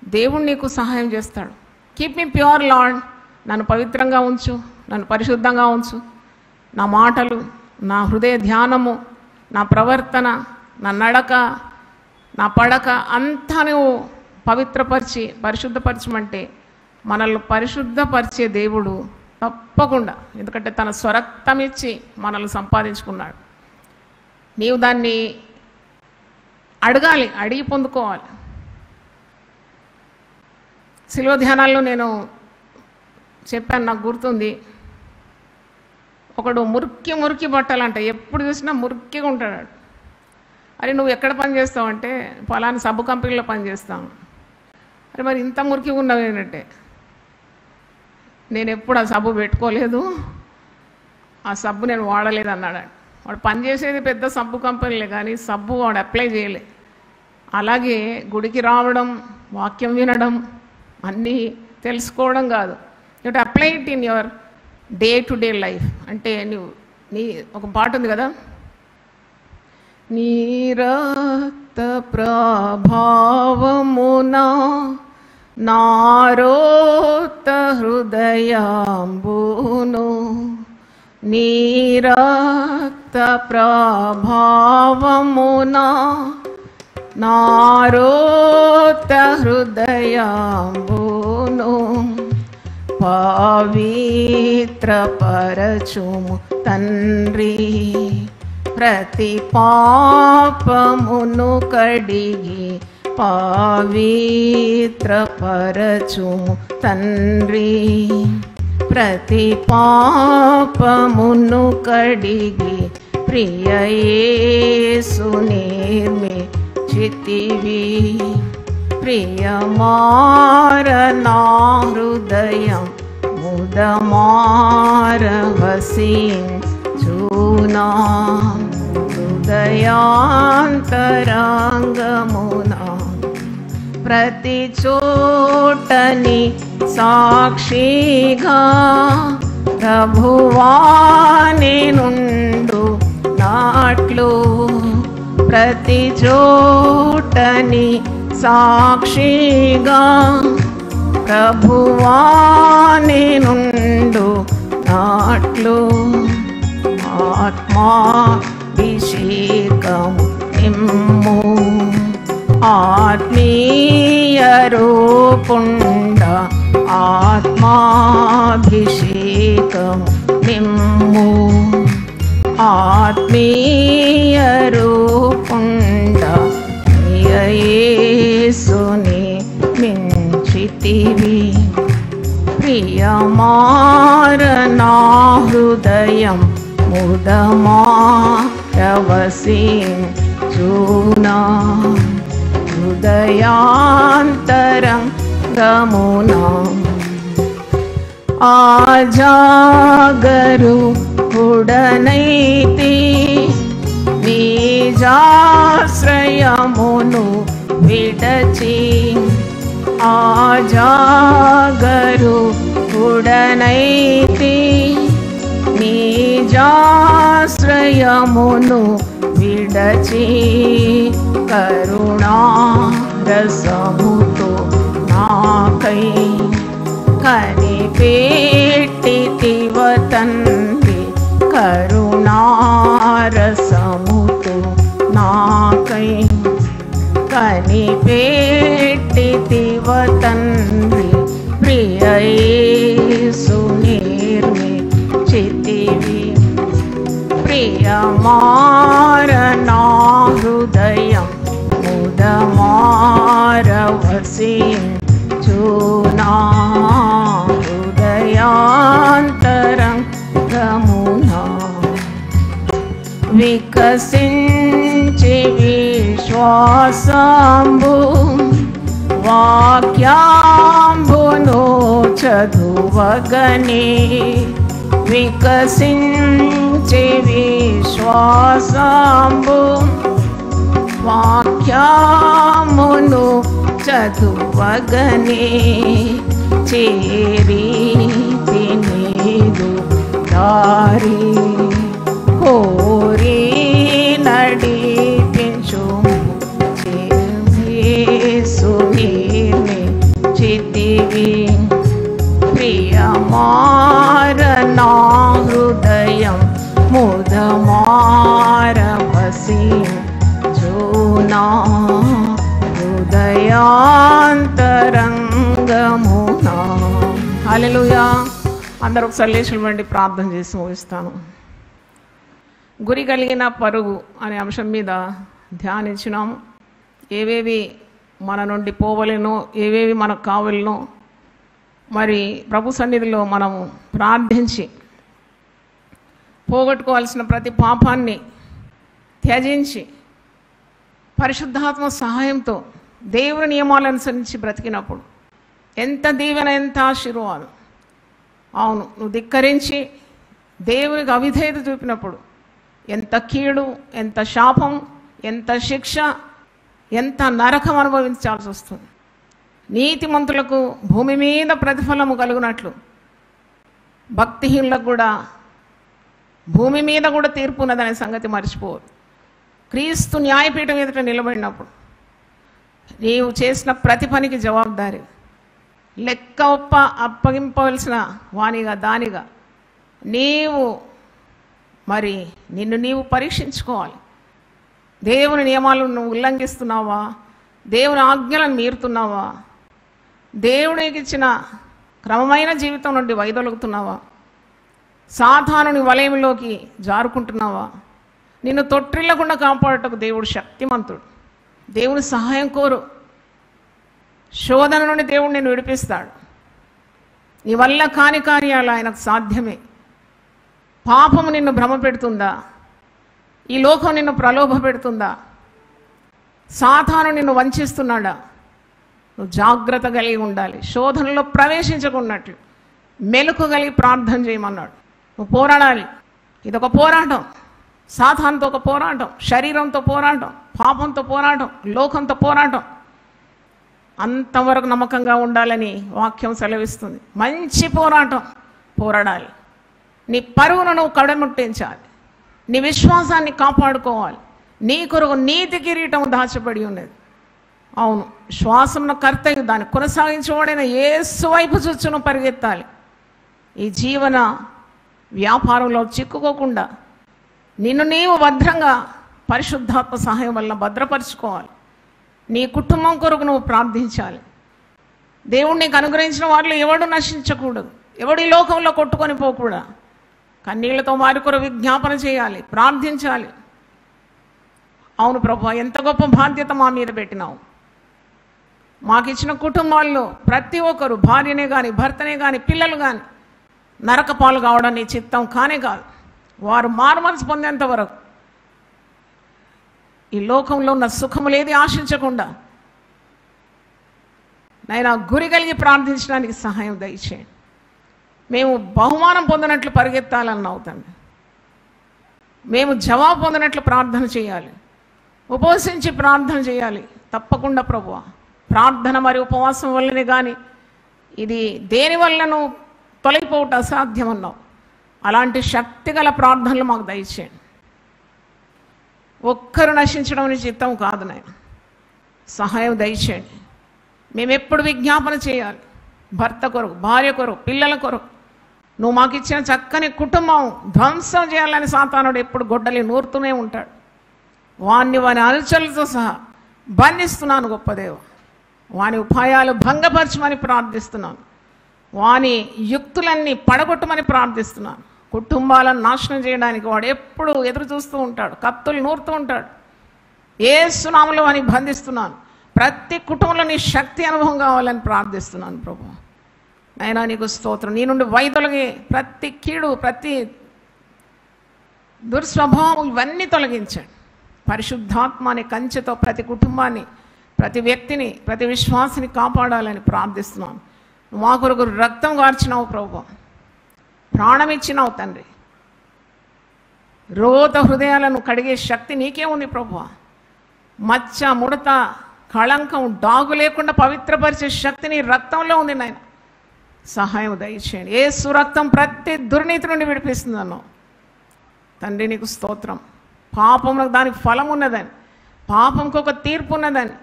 దేవుడు నీకు సహాయం చేస్తాడు. కీప్ మీ ప్యూర్ లార్డ్, నన్ను పవిత్రంగా ఉంచు, నన్ను పరిశుద్ధంగా ఉంచు. నా మాటలు, నా హృదయ ధ్యానము, నా ప్రవర్తన, నా నడక, నా పడక అంతా నువ్వు పవిత్రపరిచి పరిశుద్ధపరచమంటే మనల్ని పరిశుద్ధపరిచే దేవుడు తప్పకుండా, ఎందుకంటే తన స్వరక్తం ఇచ్చి మనల్ని సంపాదించుకున్నాడు. నీవు దాన్ని అడగాలి, అడిగి పొందుకోవాలి. శిలువ ధ్యానాల్లో నేను చెప్పాను, నాకు గుర్తుంది. ఒకడు మురికి మురికి బట్టలంట, ఎప్పుడు చూసినా మురికిగా ఉంటాడు. అరే నువ్వు ఎక్కడ పని చేస్తావు అంటే ఫలానా సబ్బు కంపెనీలో పని చేస్తాను. అరే మరి ఇంత మురికిగా ఉన్నావు ఏంటంటే, నేను ఎప్పుడు ఆ సబ్బు పెట్టుకోలేదు, ఆ సబ్బు నేను వాడలేదు అన్నాడు. వాడు పనిచేసేది పెద్ద సబ్బు కంపెనీలే, కానీ సబ్బు వాడు అప్లై చేయలే. అలాగే గుడికి రావడం, వాక్యం వినడం అన్నీ తెలుసుకోవడం కాదు, you to apply it in your day to day life. అంటే నువ్వు ఒక పాట ఉంది కదా, నీ రక్త ప్రభావమునా నారోత హృదయాంబును, నీ రక్త ప్రభావమునా నారోత హృదయాంబును, పవిత్ర పరచుము తండ్రి, ప్రతి పాపమును కడిగి పవిత్ర పరచుము తండ్రి, ప్రతి పాపమును కడిగి ప్రియ యేసు నిర్మించితివి. ప్రియమార నా హృదయం ముదమార వసించునా, హృదయాంతరంగమునా ప్రతి చోటని సాక్షిగా ప్రభువాని నుండు నాట్లు, ప్రతి చోటని సాక్షిగా ప్రభువాని నుండు నాట్లు, ఆత్మాభిషేకము నిమ్ము, ఆత్మీయ రూపుండ ఆత్మాభిషేకము నిమ్ము, ఆత్మీయ రూపుండ యేసుని మించితివి. ప్రియమారనా హృదయం ముదమారవసించునా హృదయాంతరంగమునా ఆజాగరూఢనైతి నిజాశ్రయమును విడచి ఆజాగరూఢనైతి నిజాశ్రయమును విడచి కరుణారసముతో నాకై కనిపెట్టితివ తండ్రి కరుణారసముతో నాకై కనిపెట్టితివ తండ్రి ప్రియ యేసు నిర్మిచితివి ప్రియమారనా హృదయం ముదమారవసించునా హృదయాంతరంగమునా వికసించి విశ్వాసంబు వాక్యాంబును చదువగనే వికసించి విశ్వాసంబు వాక్యమును చదువగనే చేరి తినేదు దారి కోరి నడిపించుము యేసు నిర్మిచితివి ప్రియమారనా హృదయం ముదమారవసించునా హృదయాంతరంగమునా. హల్లెలూయా. అందరూ ఒకసారి లేచి ప్రార్థన చేసి ముగిస్తాను. గురి కలిగిన పరుగు అనే అంశం మీద ధ్యానించినాము. ఏవేవి మన నుండి పోవలేనో, ఏవేవి మనకు కావాలనో మరి ప్రభు సన్నిధిలో మనము ప్రార్థించి పోగొట్టుకోవాల్సిన ప్రతి పాపాన్ని త్యజించి పరిశుద్ధాత్మ సహాయంతో దేవుని నియమాలను అనుసరించి బ్రతికినప్పుడు ఎంత దీవెన, ఎంత ఆశీర్వాదం. అవును, నువ్వు ధిక్కరించి దేవునికి అవిధేయత చూపినప్పుడు ఎంత కీడు, ఎంత శాపం, ఎంత శిక్ష, ఎంత నరకం అనుభవించాల్సి వస్తుంది. నీతిమంతులకు భూమి మీద ప్రతిఫలము కలుగునట్లు భక్తిహీనులకు కూడా భూమి మీద కూడా తీర్పు ఉన్నదనే సంగతి మర్చిపోరు. క్రీస్తు న్యాయపీఠం ఎదుట నిలబడినప్పుడు నీవు చేసిన ప్రతి పనికి జవాబుదారి, లెక్క అప్పగింపవలసిన వానిగా దానిగా నీవు మరి నిన్ను నీవు పరీక్షించుకోవాలి. దేవుని నియమాలను నువ్వు ఉల్లంఘిస్తున్నావా? దేవుని ఆజ్ఞలను మీరుతున్నావా? దేవునికి ఇచ్చిన క్రమమైన జీవితం నుండి వైదొలుగుతున్నావా? సాతానుని వలయంలోకి జారుకుంటున్నావా? నిన్ను తొట్టిల్లకుండా కాపాడటకు దేవుడు శక్తిమంతుడు. దేవుని సహాయం కోరు. శోధన నుండి దేవుడు నిన్ను విడిపిస్తాడు. నీ వల్ల కాని కార్యాలు ఆయనకు సాధ్యమే. పాపము నిన్ను భ్రమ పెడుతుందా? ఈ లోకం నిన్ను ప్రలోభ పెడుతుందా? సాతాను నిన్ను వంచిస్తున్నాడా? నువ్వు జాగ్రత్త కలిగి ఉండాలి. శోధనలో ప్రవేశించకున్నట్లు మెలకు కలిగి ప్రార్థన చేయమన్నాడు. నువ్వు పోరాడాలి. ఇదొక పోరాటం. సాతానుతో ఒక పోరాటం, శరీరంతో పోరాటం, పాపంతో పోరాటం, లోకంతో పోరాటం. అంతవరకు నమ్మకంగా ఉండాలని వాక్యం సెలవిస్తుంది. మంచి పోరాటం పోరాడాలి. నీ పరువును నువ్వు కడముట్టించాలి. నీ విశ్వాసాన్ని కాపాడుకోవాలి. నీ కొరకు నీతి కిరీటం దాచబడి ఉన్నది. అవును, శ్వాసమున కర్తయ్య దాన్ని కొనసాగించబడిన యేసు వైపు చూచును పరిగెత్తాలి. ఈ జీవన వ్యాపారంలో చిక్కుకోకుండా నిన్ను నీవు భద్రంగా పరిశుద్ధాత్మ సహాయం వల్ల భద్రపరచుకోవాలి. నీ కుటుంబం కొరకు నువ్వు ప్రార్థించాలి. దేవుడు నీకు అనుగ్రహించిన వారిలో ఎవడు నశించకూడదు, ఎవడు ఈ లోకంలో కొట్టుకొని పోకూడదు. కన్నీళ్లతో వారి కొరకు విజ్ఞాపన చేయాలి, ప్రార్థించాలి. అవును ప్రభా, ఎంత గొప్ప బాధ్యత మా మీద పెట్టినావు. మాకు ఇచ్చిన కుటుంబాల్లో ప్రతి ఒక్కరు, భార్యనే కానీ భర్తనే కానీ పిల్లలు కానీ నరకపాలు కావడం నీ చిత్తం కానే కాదు. వారు మారుమనసు పొందేంత వరకు ఈ లోకంలో ఉన్న సుఖములేది ఆశించకుండా నైనా గురి కలిగి ప్రార్థించడానికి సహాయం దయచేయండి. మేము బహుమానం పొందినట్లు పరిగెత్తాలని అవుతండి. మేము జవాబు పొందినట్లు ప్రార్థన చేయాలి, ఉపవసించి ప్రార్థన చేయాలి. తప్పకుండా ప్రభువా, ప్రార్థన మరియు ఉపవాసం వల్లనే కానీ ఇది దేని వల్లను తొలగిపోవటం అసాధ్యం అన్నావు. అలాంటి శక్తిగల ప్రార్థనలు మాకు దయచేయండి. ఒక్కరు నశించడం నీ చిత్తం కాదు నాయన, సహాయం దయచేయండి. మేము ఎప్పుడు విజ్ఞాపన చేయాలి, భర్త కొరకు, భార్య కొరకు, పిల్లల కొరకు. నువ్వు మాకు ఇచ్చిన చక్కని కుటుంబం ధ్వంసం చేయాలని సాతానుడు ఎప్పుడు గొడ్డలి నూరుతూనే ఉంటాడు. వాణ్ణి వాని అలచలతో సహా బంధిస్తున్నాను గొప్ప దేవ. వాని ఉపాయాలు భంగపరచమని ప్రార్థిస్తున్నాను. వాని యుక్తులన్నీ పడగొట్టమని ప్రార్థిస్తున్నాను. కుటుంబాలను నాశనం చేయడానికి వాడు ఎప్పుడు ఎదురు చూస్తూ ఉంటాడు, కత్తులు నూరుతూ ఉంటాడు. యేసు నామములో వాని బంధిస్తున్నాను. ప్రతి కుటుంబంలో నీ శక్తి అనుభవం కావాలని ప్రార్థిస్తున్నాను ప్రభు. అయినా నీకు స్తోత్రం. నీ నుండి వైదొలగే ప్రతి కీడు, ప్రతి దుర్స్వభావం ఇవన్నీ తొలగించండి. పరిశుద్ధాత్మ అనే కంచెతో ప్రతి కుటుంబాన్ని, ప్రతి వ్యక్తిని, ప్రతి విశ్వాసిని కాపాడాలని ప్రార్థిస్తున్నాను. నువ్వు మా కొరకు రక్తం కార్చినావు ప్రభు, ప్రాణం ఇచ్చినావు తండ్రి. రోత హృదయాలను కడిగే శక్తి నీకే ఉంది ప్రభు. మచ్చ, ముడత, కళంకం, డాగు లేకుండా పవిత్రపరిచే శక్తి నీ రక్తంలో ఉంది నాయన. సహాయం దయచేయండి. యేసు రక్తం ప్రతి దుర్నీతి నుండి విడిపిస్తుంది అన్నావు తండ్రి. నీకు స్తోత్రం. పాపములకు దానికి ఫలం ఉన్నదని, పాపంకి ఒక తీర్పు ఉన్నదని,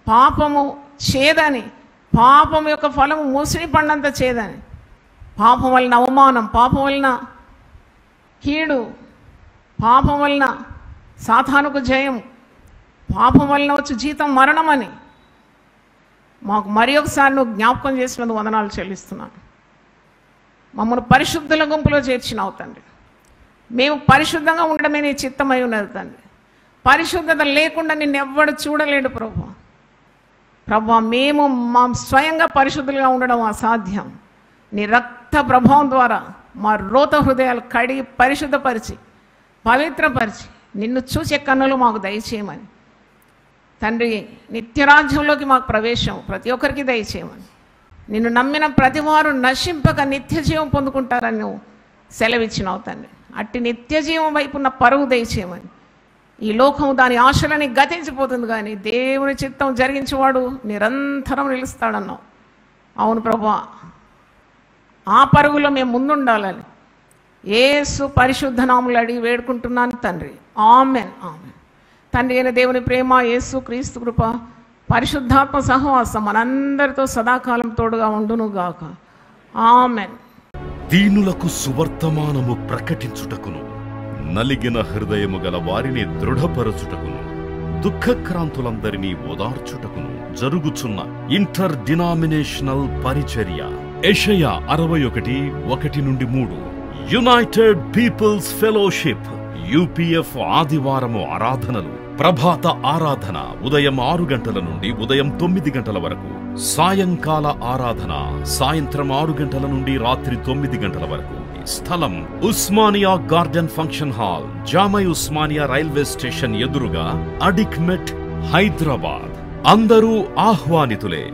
పాపము చేదని, పాపం యొక్క ఫలము మూసిని పండంత చేదని, పాపం వలన అవమానం, పాపం వలన కీడు, పాపం వలన సాతానుకు జయం, పాపం వలన వచ్చి జీతం మరణమని మాకు మరి ఒకసారి నువ్వు జ్ఞాపకం చేసినందుకు వందనాలు చెల్లిస్తున్నాను. మమ్మల్ని పరిశుద్ధుల గుంపులో చేర్చినావు తండ్రి. మేము పరిశుద్ధంగా ఉండడమే నీ చిత్తమై ఉన్నది తండ్రి. పరిశుద్ధత లేకుండా నిన్నెవ్వడు చూడలేడు ప్రభు. ప్రభు, మేము మా స్వయంగా పరిశుద్ధులుగా ఉండడం అసాధ్యం. నీ రక్త ప్రభావం ద్వారా మా రోత హృదయాలు కడిగి పరిశుద్ధపరిచి పవిత్రపరిచి నిన్ను చూసే కన్నులు మాకు దయచేయమని తండ్రి. నిత్యరాజ్యంలోకి మాకు ప్రవేశం ప్రతి ఒక్కరికి దయచేయమని, నిన్ను నమ్మిన ప్రతి వారు నశింపక నిత్య జీవం పొందుకుంటారని నువ్వు సెలవిచ్చినావు తండ్రి. అట్టి నిత్య జీవం వైపున్న పరుగు దయచేయమని. ఈ లోకం దాని ఆశలని గతించిపోతుంది, కానీ దేవుని చిత్తం జరిగించేవాడు నిరంతరం నిలుస్తాడన్నావు. అవును ప్రభు, ఆ పరుగులో మేము ముందుండాలని యేసు పరిశుద్ధ నామములో అడిగి వేడుకుంటున్నాను తండ్రి. Amen, amen. తండ్రి అయిన దేవుని ప్రేమ, యేసు క్రీస్తు కృప, పరిశుద్ధాత్మ సహవాసం మనందరితో సదాకాలం తోడుగా ఉండునుగాక. ఆమెన్. దీనులకు సువర్తమానము ప్రకటించుటకును, నలిగిన హృదయము గల వారిని దృఢపరచుటకును, దుఃఖక్రాంతులందరినీ ఓదార్చుటకును జరుగుచున్న ఇంటర్ డినామినేషనల్ పరిచర్య. యెషయా 61:1-3. యునైటెడ్ పీపుల్స్ ఫెలోషిప్ UPF ఆదివారము ఆరాధనలు. ప్రభాత ఆరాధన ఉదయం 6 గంటల నుండి ఉదయం 9 గంటల వరకు. సాయంకాల ఆరాధన సాయంత్రం 6 గంటల నుండి రాత్రి 9 గంటల వరకు. స్థలం Osmania garden function hall, జామై Osmania railway station ఎదురుగా, అడిక్మెట్, హైదరాబాద్. అందరూ ఆహ్వానితులే.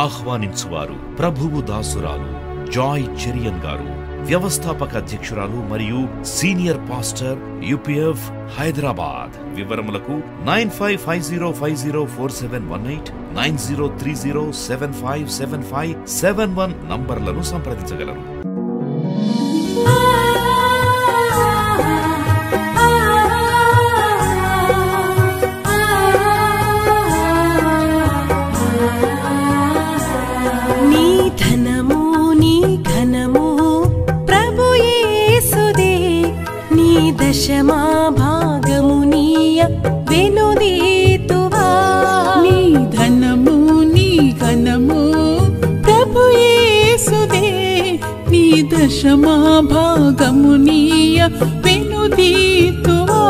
ఆహ్వానించువారు ప్రభువు దాసురాలు జాయ్ చెరియన్ గారు, వ్యవస్థాపక అధ్యక్షురాలు మరియు సీనియర్ పాస్టర్ UPF హైదరాబాద్. వివరములకు 9550504718, 9030757571 నంబర్లను సంప్రదించగలరు. దశమా భాగమునీయ వెనుదీతువా. నీ ధనము నీ ఘనము ప్రభు యేసుదే, నీ దశమా భాగమునీయ వెనుదీతువా.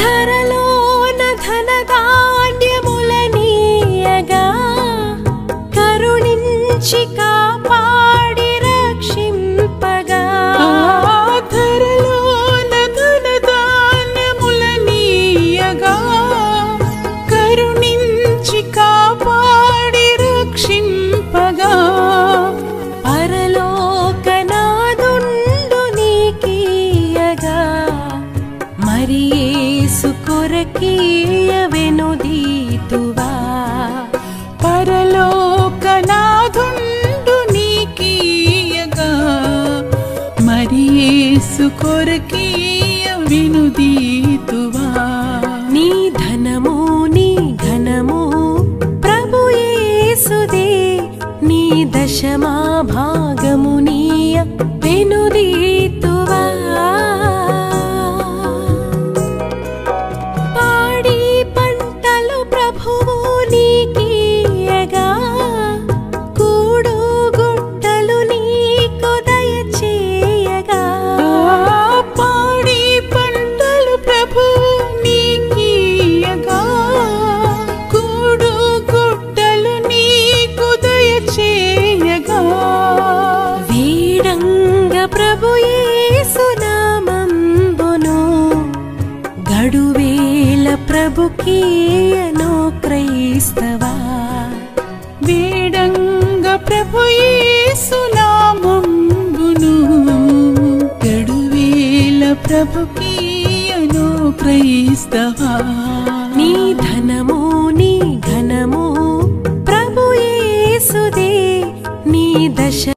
ధరలోన ధనదా యేసు కొరకీయ వినుదీతువా నీ ధనము నీ ఘనము ప్రభు యేసుదే నీ దశమా భాగము నీయ వెనుదీతువా పాడి పంటలు ప్రభువు నీకియగా కూడు గుట్టలు నీకు దయచేయగా పాడి పంటలు ప్రభువు నీకియగా కూడు గుట్టలు నీకు దయచేయగా వీడంగ ప్రభు యేసు నామంబును గడువేల ప్రభుకీయను క్రైస్తవా వేడంగ ప్రభు యేసు నామంబును గడువేల ప్రభుకీయను క్రైస్తవా నీ ధనము నీ ఘనము ప్రభు యేసుదే నీ దశ